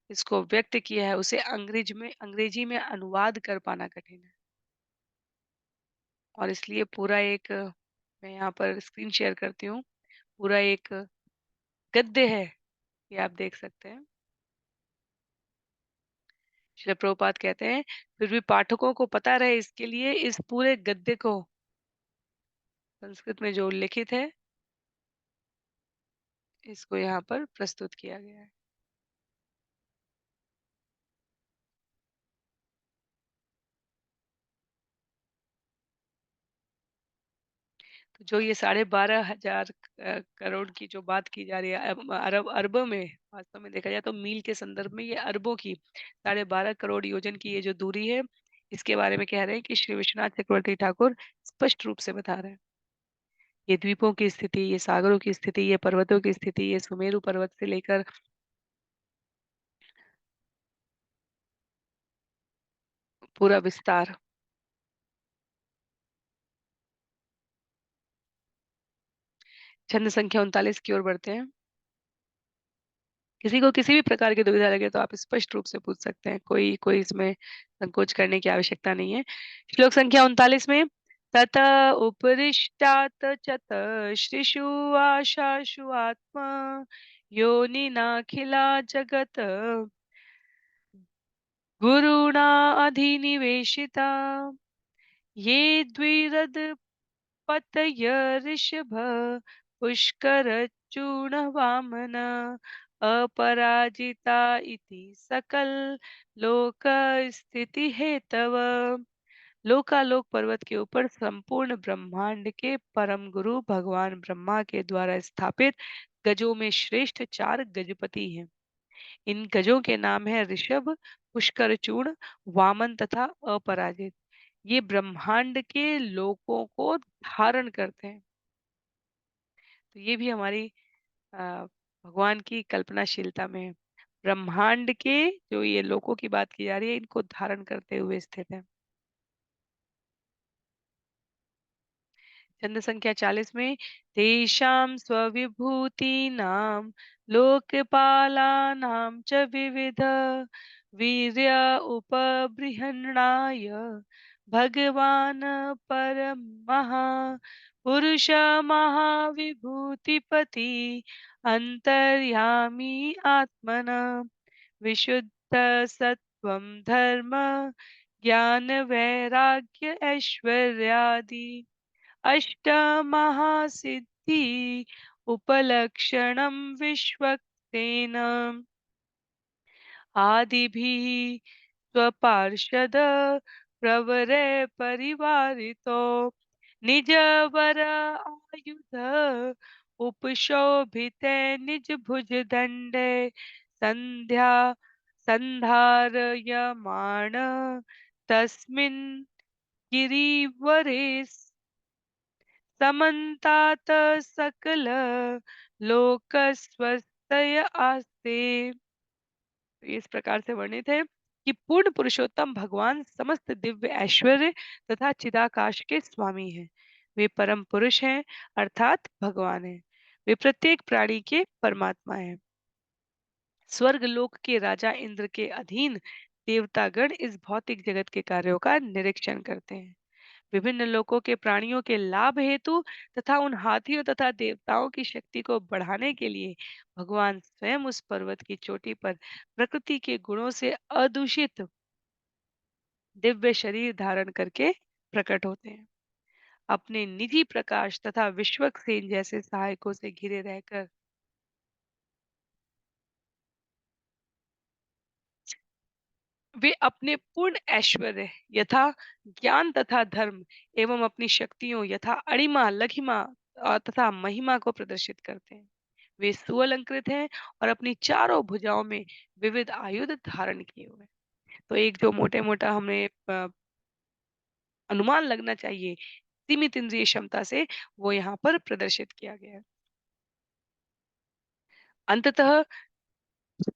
इसको व्यक्त किया है, उसे अंग्रेजी में अनुवाद कर पाना कठिन है। और इसलिए पूरा एक मैं यहाँ पर स्क्रीन शेयर करती हूँ, पूरा एक गद्य है, ये आप देख सकते हैं। श्रील प्रभुपाद कहते हैं, फिर भी पाठकों को पता रहे इसके लिए इस पूरे गद्य को संस्कृत में जो उल्लिखित है, इसको यहाँ पर प्रस्तुत किया गया है। तो जो ये 12,500 करोड़ की जो बात की जा रही है, अरबों में, वास्तव में देखा जाए तो मील के संदर्भ में ये अरबों की 12.5 करोड़ योजन की ये जो दूरी है, इसके बारे में कह रहे हैं कि श्री विश्वनाथ चक्रवर्ती ठाकुर स्पष्ट रूप से बता रहे हैं। ये द्वीपों की स्थिति, ये सागरों की स्थिति, ये पर्वतों की स्थिति, ये सुमेरु पर्वत से लेकर पूरा विस्तार। छंद संख्या 39 की ओर बढ़ते हैं। किसी को किसी भी प्रकार की दुविधा लगे तो आप स्पष्ट रूप से पूछ सकते हैं। कोई कोई इसमें संकोच करने की आवश्यकता नहीं है। श्लोक संख्या 39 में ततः उपरिष्टात् चतश्रीषु आशासु आत्मा योनिनाखिला जगत् गुरुणा अधिनिवेशिता ये द्विरद पतय ऋषभ पुष्करचूर्ण अपराजिता इति सकल लोक स्थिति हेतव। लोकालोक पर्वत के ऊपर संपूर्ण ब्रह्मांड के परम गुरु भगवान ब्रह्मा के द्वारा स्थापित गजों में श्रेष्ठ 4 गजपति हैं। इन गजों के नाम है ऋषभ, पुष्करचूर्ण, वामन तथा अपराजित। ये ब्रह्मांड के लोकों को धारण करते हैं। तो ये भी हमारी अ, भगवान की कल्पनाशीलता में है। ब्रह्मांड के जो ये लोकों की बात की जा रही है, इनको धारण करते हुए स्थित है। छंद संख्या 40 में तेषां स्वविभूतीनां लोकपालानां च विविध वीर्य उपबृंहणाय भगवान् परमः पुरुष महाविभूतिपति अंतर्यामी आत्मन विशुद्ध सत्वं धर्म ज्ञान वैराग्य ऐश्वर्यादि अष्टमहासिद्धि उपलक्षणं विश्वक्सेन आदिभिः स्वपार्षद प्रवरे परिवारितो निजवर आयुध उपशोभिते निज भुज दंडे संध्या संधारयमाण तस्मिन् गिरिवरे समन्तात सकल लोकस्वस्तय आस्ते। इस प्रकार से वर्णित है कि पूर्ण पुरुषोत्तम भगवान समस्त दिव्य ऐश्वर्य तथा चिदाकाश के स्वामी हैं। वे परम पुरुष हैं, अर्थात भगवान हैं। वे प्रत्येक प्राणी के परमात्मा हैं। स्वर्ग लोक के राजा इंद्र के अधीन देवतागण इस भौतिक जगत के कार्यों का निरीक्षण करते हैं। विभिन्न लोकों के प्राणियों के लाभ हेतु तथा उन हाथियों तथा देवताओं की शक्ति को बढ़ाने के लिए भगवान स्वयं उस पर्वत की चोटी पर प्रकृति के गुणों से अदूषित दिव्य शरीर धारण करके प्रकट होते हैं। अपने निजी प्रकाश तथा विश्वक्सेन जैसे सहायकों से घिरे रहकर वे अपने पूर्ण ऐश्वर्य यथा ज्ञान तथा धर्म एवं अपनी शक्तियों यथा अणिमा लघिमा तथा महिमा को प्रदर्शित करते हैं। वे सुअलंकृत हैं और अपनी चारों भुजाओं में विविध आयुध धारण किए हुए हैं। तो एक जो मोटे मोटा हमें अनुमान लगना चाहिए सीमित इंद्रिय क्षमता से, वो यहाँ पर प्रदर्शित किया गया है। अंततः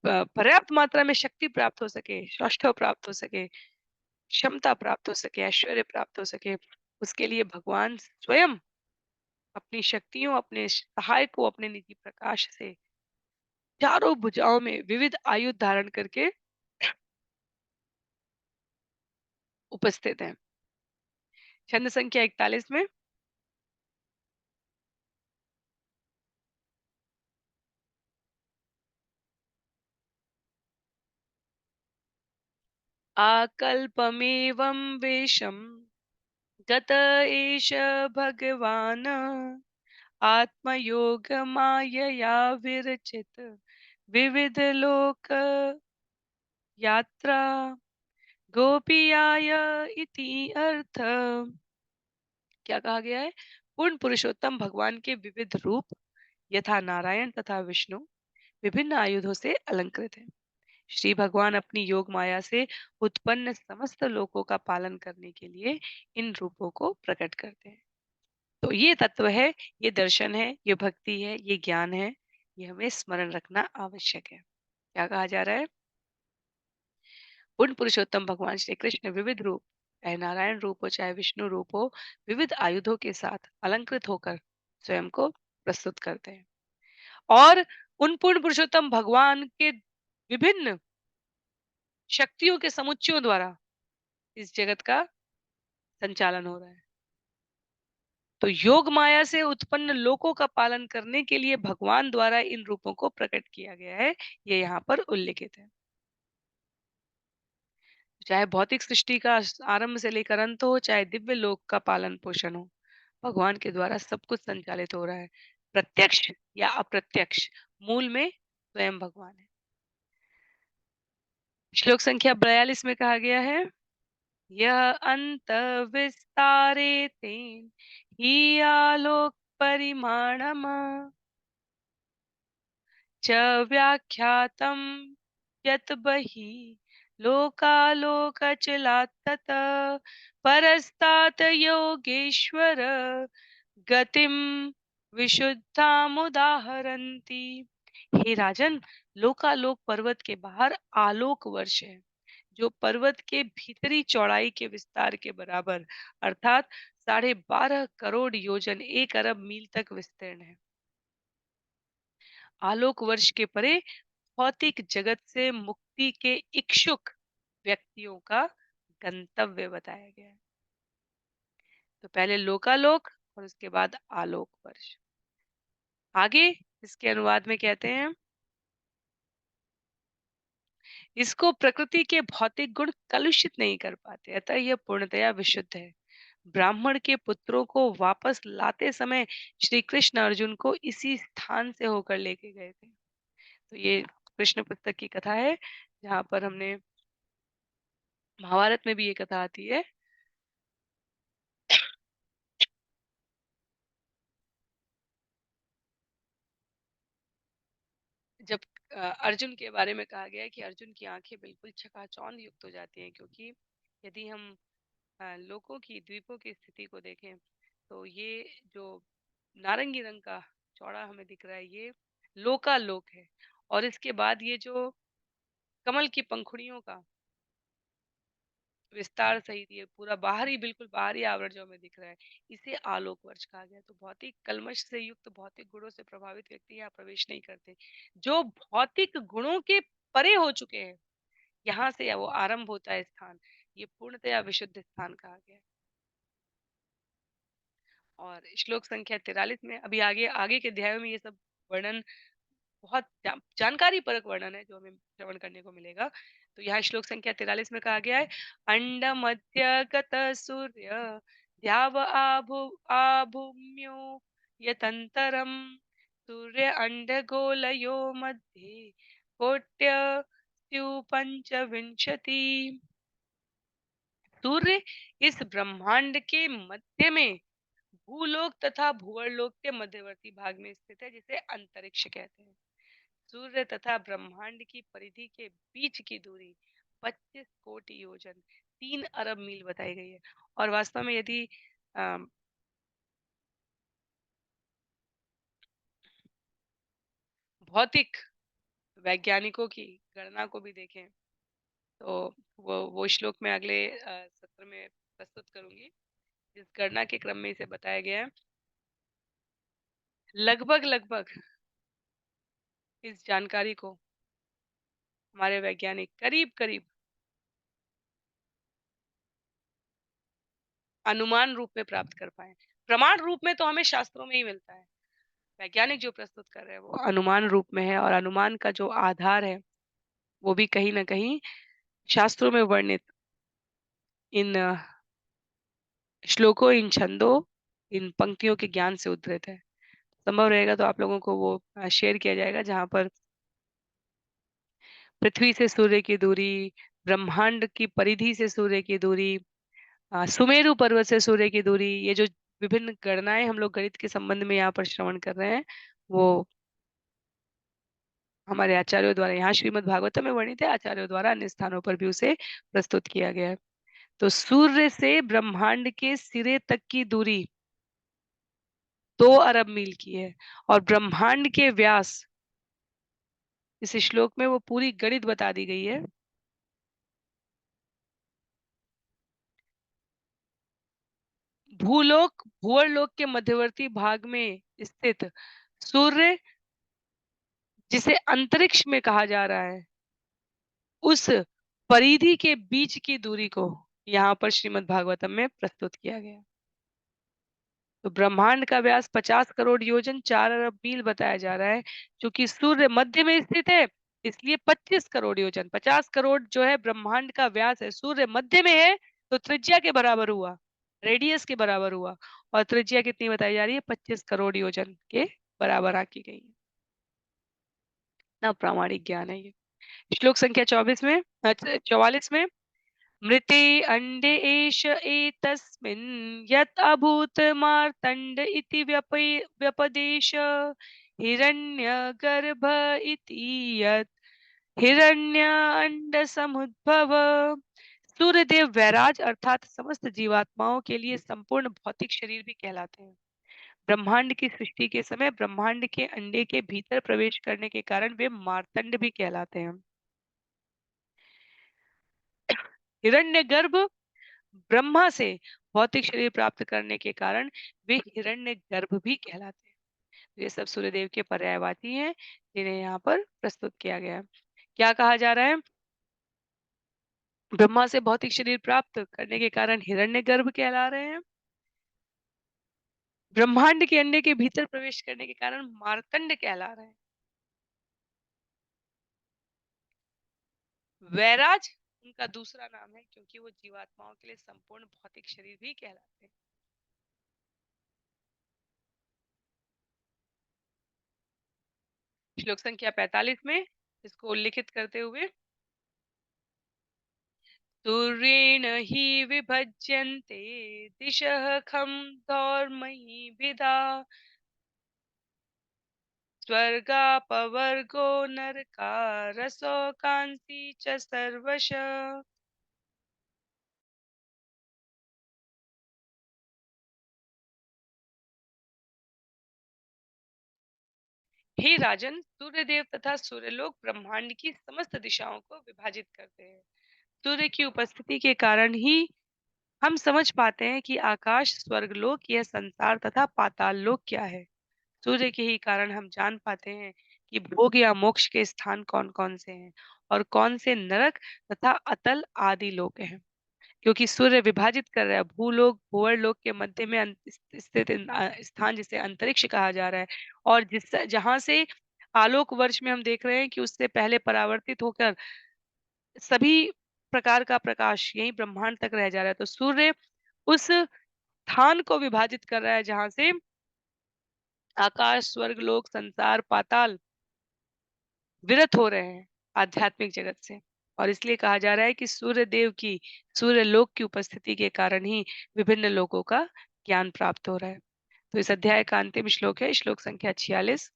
पर्याप्त मात्रा में शक्ति प्राप्त हो सके, सौष्ठव प्राप्त हो सके, क्षमता प्राप्त हो सके, ऐश्वर्य प्राप्त हो सके, उसके लिए भगवान स्वयं अपनी शक्तियों, अपने सहाय को अपने निजी प्रकाश से चारों भुजाओं में विविध आयु धारण करके उपस्थित हैं। छंद संख्या 41 में आकल्पमेवं वेशम गत एष भगवान् आत्मयोग मायया विरचित विविध लोक यात्रा गोपियाय इति अर्थ। क्या कहा गया है? पूर्ण पुरुषोत्तम भगवान के विविध रूप यथा नारायण तथा विष्णु विभिन्न आयुधों से अलंकृत है। श्री भगवान अपनी योग माया से उत्पन्न समस्त लोकों का पालन करने के लिए इन रूपों को प्रकट करते हैं। तो ये तत्व है, ये दर्शन है, ये भक्ति है, ये ज्ञान है, ये हमें स्मरण रखना आवश्यक है। क्या कहा जा रहा है? पूर्ण पुरुषोत्तम भगवान श्री कृष्ण विविध रूप, चाहे नारायण रूप हो चाहे विष्णु रूप हो, विविध आयुधों के साथ अलंकृत होकर स्वयं को प्रस्तुत करते हैं। और उन पूर्ण पुरुषोत्तम भगवान के विभिन्न शक्तियों के समुच्चयों द्वारा इस जगत का संचालन हो रहा है। तो योग माया से उत्पन्न लोकों का पालन करने के लिए भगवान द्वारा इन रूपों को प्रकट किया गया है, ये यहाँ पर उल्लेखित है। चाहे भौतिक सृष्टि का आरंभ से लेकर अंत हो, चाहे दिव्य लोक का पालन पोषण हो, भगवान के द्वारा सब कुछ संचालित हो रहा है, प्रत्यक्ष या अप्रत्यक्ष, मूल में स्वयं भगवान है। श्लोक संख्या 42 में कहा गया है, यह अंत विस्तारे तेन ही आलोक परिमाणम च व्याख्यातं यत् बहिः लोकालोकचलात् ततः परस्तात् योगेश्वर गतिम विशुद्धामुदाहरन्ति। हे राजन, लोकालोक पर्वत के बाहर आलोक वर्ष है, जो पर्वत के भीतरी चौड़ाई के विस्तार के बराबर, अर्थात 12.5 करोड़ योजन 1 अरब मील तक विस्तीर्ण है। आलोक वर्ष के परे भौतिक जगत से मुक्ति के इच्छुक व्यक्तियों का गंतव्य बताया गया है। तो पहले लोकालोक और उसके बाद आलोक वर्ष। आगे इसके अनुवाद में कहते हैं, इसको प्रकृति के भौतिक गुण कलुषित नहीं कर पाते, अतः यह पूर्णतया विशुद्ध है। ब्राह्मण के पुत्रों को वापस लाते समय श्री कृष्ण अर्जुन को इसी स्थान से होकर लेके गए थे। तो ये कृष्ण पुस्तक की कथा है, जहाँ पर हमने महाभारत में भी ये कथा आती है। जब अर्जुन के बारे में कहा गया है कि अर्जुन की आंखें बिल्कुल चकाचौंध युक्त हो जाती हैं, क्योंकि यदि हम लोकों की द्वीपों की स्थिति को देखें तो ये जो नारंगी रंग का चौड़ा हमें दिख रहा है, ये लोकालोक है। और इसके बाद ये जो कमल की पंखुड़ियों का विस्तार सहित ये पूरा बाहरी, बिल्कुल बाहरी आवरण जो हमें दिख रहा है, इसे आलोक वर्ष कहा गया। तो भौतिक कल्मश से युक्त, भौतिक गुणों से प्रभावित व्यक्ति यहाँ प्रवेश नहीं करते। जो भौतिक गुणों के परे हो चुके हैं, यहाँ से वो आरंभ होता है स्थान, ये पूर्णतया विशुद्ध स्थान कहा गया है। और श्लोक संख्या 43 में, अभी आगे आगे के अध्यायों में ये सब वर्णन, बहुत जानकारी परक वर्णन है जो हमें श्रवण करने को मिलेगा। तो यहाँ श्लोक संख्या 43 में कहा गया है, अंड मध्य गत सूर्य द्याव आभूम्यो यतंतरम सूर्य अंड गोलयो मध्ये कोट्य पंचविंशति। सूर्य इस ब्रह्मांड के मध्य में भूलोक तथा भूवर्लोक के मध्यवर्ती भाग में स्थित है, जिसे अंतरिक्ष कहते हैं। सूर्य तथा ब्रह्मांड की परिधि के बीच की दूरी 25 कोटि योजन 3 अरब मील बताई गई है। और वास्तव में यदि अम, भौतिक वैज्ञानिकों की गणना को भी देखें, तो वो श्लोक मैं अगले सत्र में प्रस्तुत करूँगी। जिस गणना के क्रम में इसे बताया गया है, लगभग-लगभग इस जानकारी को हमारे वैज्ञानिक करीब-करीब अनुमान रूप में प्राप्त कर पाए। प्रमाण रूप में तो हमें शास्त्रों में ही मिलता है। वैज्ञानिक जो प्रस्तुत कर रहे हैं वो अनुमान रूप में है, और अनुमान का जो आधार है, वो भी कहीं न कहीं शास्त्रों में वर्णित इन श्लोकों, इन छंदों, इन पंक्तियों के ज्ञान से उद्धृत है। संभव रहेगा तो आप लोगों को वो शेयर किया जाएगा, जहाँ पर पृथ्वी से सूर्य की दूरी, ब्रह्मांड की परिधि से सूर्य की दूरी, सुमेरु पर्वत से सूर्य की दूरी, ये जो विभिन्न गणनाएँ हम लोग गणित के संबंध में यहाँ पर श्रवण कर रहे हैं, वो हमारे आचार्यों द्वारा यहाँ श्रीमद् भागवतम में वर्णित है, आचार्यों द्वारा अन्य स्थानों पर भी उसे प्रस्तुत किया गया है। तो सूर्य से ब्रह्मांड के सिरे तक की दूरी 2 अरब मील की है, और ब्रह्मांड के व्यास, इस श्लोक में वो पूरी गणित बता दी गई है। भूलोक, भूअरलोक के मध्यवर्ती भाग में स्थित सूर्य, जिसे अंतरिक्ष में कहा जा रहा है, उस परिधि के बीच की दूरी को यहाँ पर श्रीमद् भागवतम में प्रस्तुत किया गया है। तो ब्रह्मांड का व्यास 50 करोड़ योजन 4 अरब मील बताया जा रहा है। चूंकि सूर्य मध्य में स्थित है, इसलिए 25 करोड़ योजन, 50 करोड़ जो है ब्रह्मांड का व्यास है, सूर्य मध्य में है, तो त्रिज्या के बराबर हुआ, रेडियस के बराबर हुआ, और त्रिज्या कितनी बताई जा रही है? 25 करोड़ योजन के बराबर आकी गई है। ना प्रामाणिक ज्ञान है ये। श्लोक संख्या 24 में, 44 में, मृते अंडे एष एतस्मिन् यत् अभूत मार्तण्ड इति व्यपदेश हिरण्यगर्भ इति यत् हिरण्य समुद्भव। सूर्यदेव वैराज अर्थात समस्त जीवात्माओं के लिए संपूर्ण भौतिक शरीर भी कहलाते हैं। ब्रह्मांड की सृष्टि के समय ब्रह्मांड के अंडे के भीतर प्रवेश करने के कारण वे मार्तंड भी कहलाते हैं। हिरण्यगर्भ ब्रह्मा से भौतिक शरीर प्राप्त करने के कारण वे हिरण्यगर्भ भी कहलाते हैं। ये सब सूर्यदेव के पर्यायवाची हैं, जिन्हें यहाँ पर प्रस्तुत किया गया है। क्या कहा जा रहा है? ब्रह्मा से भौतिक शरीर प्राप्त करने के कारण हिरण्यगर्भ कहला रहे हैं। ब्रह्मांड के अंडे के भीतर प्रवेश करने के कारण मार्तंड कहला रहे हैं। वैराज उनका दूसरा नाम है, क्योंकि वो जीवात्माओं के लिए संपूर्ण भौतिक शरीर भी कहलाते हैं। श्लोक संख्या 45 में इसको उल्लिखित करते हुए, सूर्येण हि विभज्यन्ते दिशः खं धौर्मयिभिधा स्वर्गापवर्गो नरकारसो कांसी च सर्वशः। हे राजन, सूर्यदेव तथा सूर्यलोक ब्रह्मांड की समस्त दिशाओं को विभाजित करते हैं। सूर्य की उपस्थिति के कारण ही हम समझ पाते हैं कि आकाश, स्वर्गलोक, यह संसार तथा पाताल लोक क्या है। सूर्य के ही कारण हम जान पाते हैं कि भोग या मोक्ष के स्थान कौन-कौन से हैं, और कौन से नरक तथा अतल आदि लोक हैं। क्योंकि सूर्य विभाजित कर रहा है, भूलोक, भूवर्लोक के मध्य में स्थित स्थान जिसे अंतरिक्ष कहा जा रहा है, और जहाँ से आलोक वर्ष में हम देख रहे हैं कि उससे पहले परावर्तित होकर सभी प्रकार का प्रकाश यही ब्रह्मांड तक रह जा रहा है। तो सूर्य उस स्थान को विभाजित कर रहा है, जहाँ से आकाश, स्वर्ग, लोक, संसार, पाताल विरत हो रहे हैं आध्यात्मिक जगत से। और इसलिए कहा जा रहा है कि सूर्य देव की, सूर्य लोक की उपस्थिति के कारण ही विभिन्न लोकों का ज्ञान प्राप्त हो रहा है। तो इस अध्याय का अंतिम श्लोक है श्लोक संख्या 46।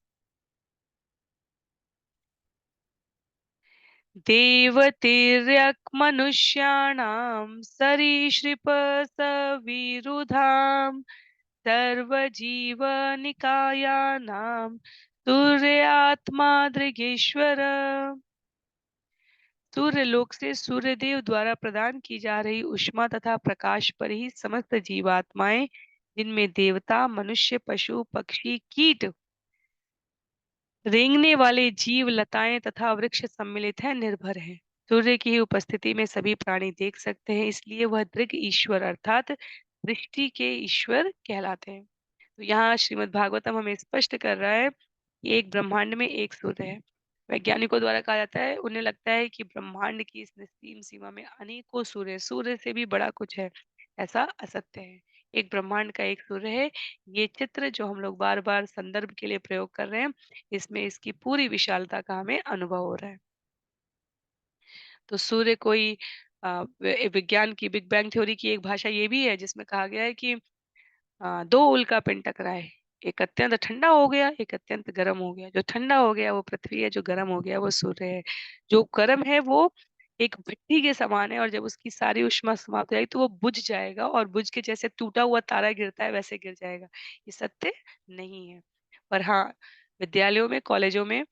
देवतिर्यक् मनुष्याणां सरीसृप सविरुधां सर्वजीवनिकायानां सूर्यात्मा दृगेश्वर। सूर्य लोक से सूर्यदेव द्वारा प्रदान की जा रही ऊष्मा तथा प्रकाश पर ही समस्त जीवात्माएं, जिनमें देवता, मनुष्य, पशु, पक्षी, कीट, रेंगने वाले जीव, लताएं तथा वृक्ष सम्मिलित हैं, निर्भर हैं। सूर्य की ही उपस्थिति में सभी प्राणी देख सकते हैं, इसलिए वह दृग ईश्वर अर्थात दृष्टि के ईश्वर कहलाते हैं। तो यहाँ श्रीमद् भागवतम हमें स्पष्ट कर रहा है कि एक ब्रह्मांड में एक सूर्य है। वैज्ञानिकों द्वारा कहा जाता है, उन्हें लगता है कि ब्रह्मांड की इस निस्सीम सीमा में अनेकों सूर्य, सूर्य से भी बड़ा कुछ है, ऐसा असत्य है। एक ब्रह्मांड का एक सूर्य है। ये चित्र जो हम लोग बार बार संदर्भ के लिए प्रयोग कर रहे हैं, इसमें इसकी पूरी विशालता का हमें अनुभव हो रहा है। तो सूर्य कोई विज्ञान की बिग बैंग थ्योरी की एक भाषा ये भी है, जिसमें कहा गया है कि 2 उल्कापिंड टकराए, एक अत्यंत ठंडा हो गया, एक अत्यंत गर्म हो गया। जो ठंडा हो गया वो पृथ्वी है, जो गर्म हो गया वो सूर्य है। जो गर्म है वो एक भट्ठी के समान है और जब उसकी सारी ऊष्मा समाप्त हो जाएगी तो वो बुझ जाएगा और बुझ के जैसे टूटा हुआ तारा गिरता है वैसे गिर जाएगा। ये सत्य नहीं है। पर हाँ, विद्यालयों में, कॉलेजों में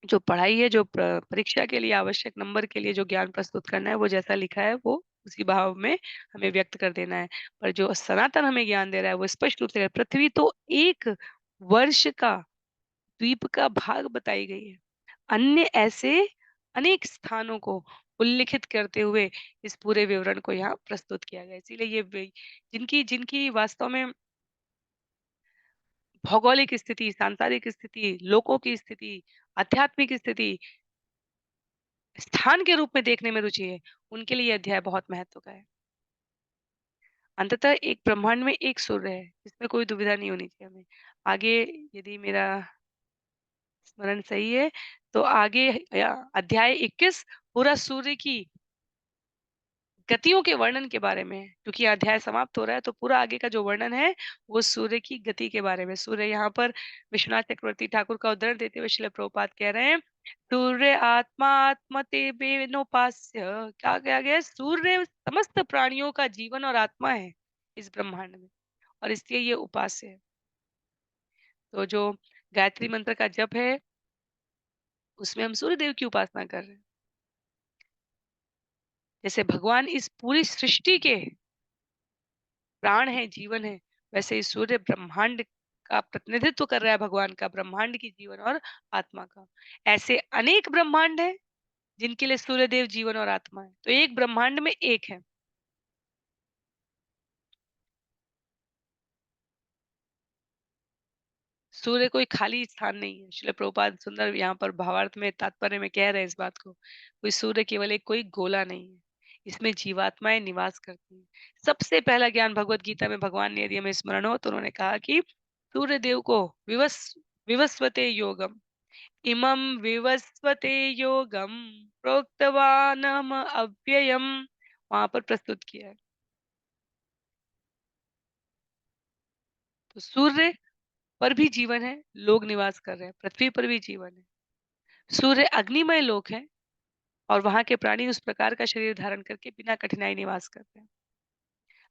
जो पढ़ाई है, जो परीक्षा के लिए आवश्यक नंबर के लिए जो ज्ञान प्रस्तुत करना है, वो जैसा लिखा है वो उसी भाव में हमें व्यक्त कर देना है। पर जो सनातन हमें ज्ञान दे रहा है वो स्पष्ट रूप से पृथ्वी तो 1 वर्ष का द्वीप का भाग बताई गई है। अन्य ऐसे अनेक स्थानों को उल्लिखित करते हुए इस पूरे विवरण को यहाँ प्रस्तुत किया गया है। इसीलिए ये जिनकी जिनकी वास्तव में भौगोलिक स्थिति, सांसारिक स्थिति, लोकों की स्थिति, आध्यात्मिक स्थिति स्थान के रूप में देखने में रुचि है, उनके लिए ये अध्याय बहुत महत्व का है। अंततः एक ब्रह्मांड में एक सूर्य है, इसमें कोई दुविधा नहीं होनी चाहिए हमें। आगे यदि मेरा स्मरण सही है, तो आगे अध्याय 21 पूरा सूर्य की गतियों के वर्णन के बारे में है, क्योंकि अध्याय समाप्त हो रहा है, तो पूरा आगे का जो वर्णन है, वो सूर्य की गति के बारे में। सूर्य यहाँ पर विश्वनाथ चक्रवर्ती ठाकुर का उद्धरण देते हुए श्रील प्रभुपाद कह रहे हैं, सूर्य आत्मा आत्मते बेनोपास्य। क्या कहा गया है? सूर्य समस्त प्राणियों का जीवन और आत्मा है इस ब्रह्मांड में और इसलिए ये उपास्य है। तो जो गायत्री मंत्र का जप है, उसमें हम सूर्य देव की उपासना कर रहे हैं। जैसे भगवान इस पूरी सृष्टि के प्राण है, जीवन है, वैसे ही सूर्य ब्रह्मांड का प्रतिनिधित्व कर रहा है, भगवान का, ब्रह्मांड की जीवन और आत्मा का। ऐसे अनेक ब्रह्मांड हैं जिनके लिए सूर्यदेव जीवन और आत्मा है। तो एक ब्रह्मांड में एक है। सूर्य कोई खाली स्थान नहीं है। श्रील प्रभुपाद सुंदर यहाँ पर भावार्थ में, तात्पर्य में कह रहे हैं इस बात को। कोई सूर्य केवल एक कोई गोला नहीं है। इसमें जीवात्माएं निवास करती हैं। सबसे पहला ज्ञान भगवत गीता में भगवान ने, यदि हमें स्मरण हो, तो उन्होंने कहा कि सूर्य देव को विवस्वते योगम, इमं विवस्वते योगम प्रोक्तवानहम अव्ययम, वहां पर प्रस्तुत किया है। तो सूर्य पर भी जीवन है, लोग निवास कर रहे हैं। पृथ्वी पर भी जीवन है। सूर्य अग्निमय लोक है और वहां के प्राणी उस प्रकार का शरीर धारण करके बिना कठिनाई निवास करते हैं।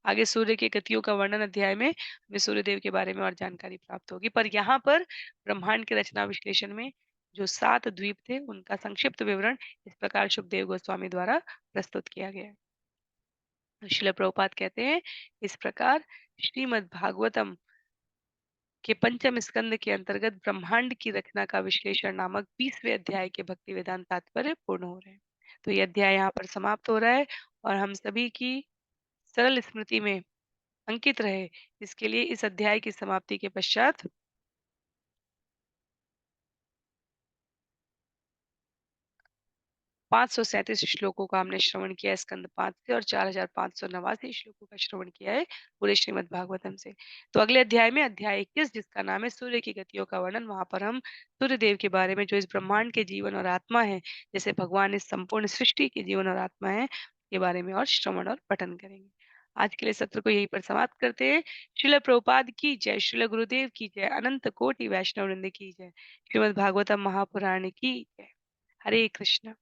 आगे सूर्य की गतियों का वर्णन अध्याय में हमें सूर्य देव के बारे में और जानकारी प्राप्त होगी। पर यहाँ पर ब्रह्मांड के रचना विश्लेषण में जो 7 द्वीप थे, उनका संक्षिप्त विवरण इस प्रकार सुखदेव गोस्वामी द्वारा प्रस्तुत किया गया है। श्रील प्रभुपाद कहते हैं, इस प्रकार श्रीमद् भागवतम के पंचम स्कंद के अंतर्गत ब्रह्मांड की रचना का विश्लेषण नामक 20वें अध्याय के भक्ति वेदांत तात्पर्य पूर्ण हो रहे हैं। तो ये अध्याय यहाँ पर समाप्त हो रहा है और हम सभी की सरल स्मृति में अंकित रहे, इसके लिए इस अध्याय की समाप्ति के पश्चात 537 श्लोकों का हमने श्रवण किया है स्कंद 5 से और 4589 श्लोकों का श्रवण किया है पूरे श्रीमद् भागवतम से। तो अगले अध्याय में अध्याय 21, जिसका नाम है सूर्य की गतियों का वर्णन, वहां पर हम सूर्य देव के बारे में, जो इस ब्रह्मांड के जीवन और आत्मा है, जैसे भगवान इस संपूर्ण सृष्टि के जीवन और आत्मा है, के बारे में और श्रवण और पठन करेंगे। आज के लिए सत्र को यहीं पर समाप्त करते हैं। श्रील प्रभुपाद की जय, श्रील गुरुदेव की जय, अनंत कोटि वैष्णव वृंद की जय, श्रीमद् भागवतम महापुराण की जय। हरे कृष्ण।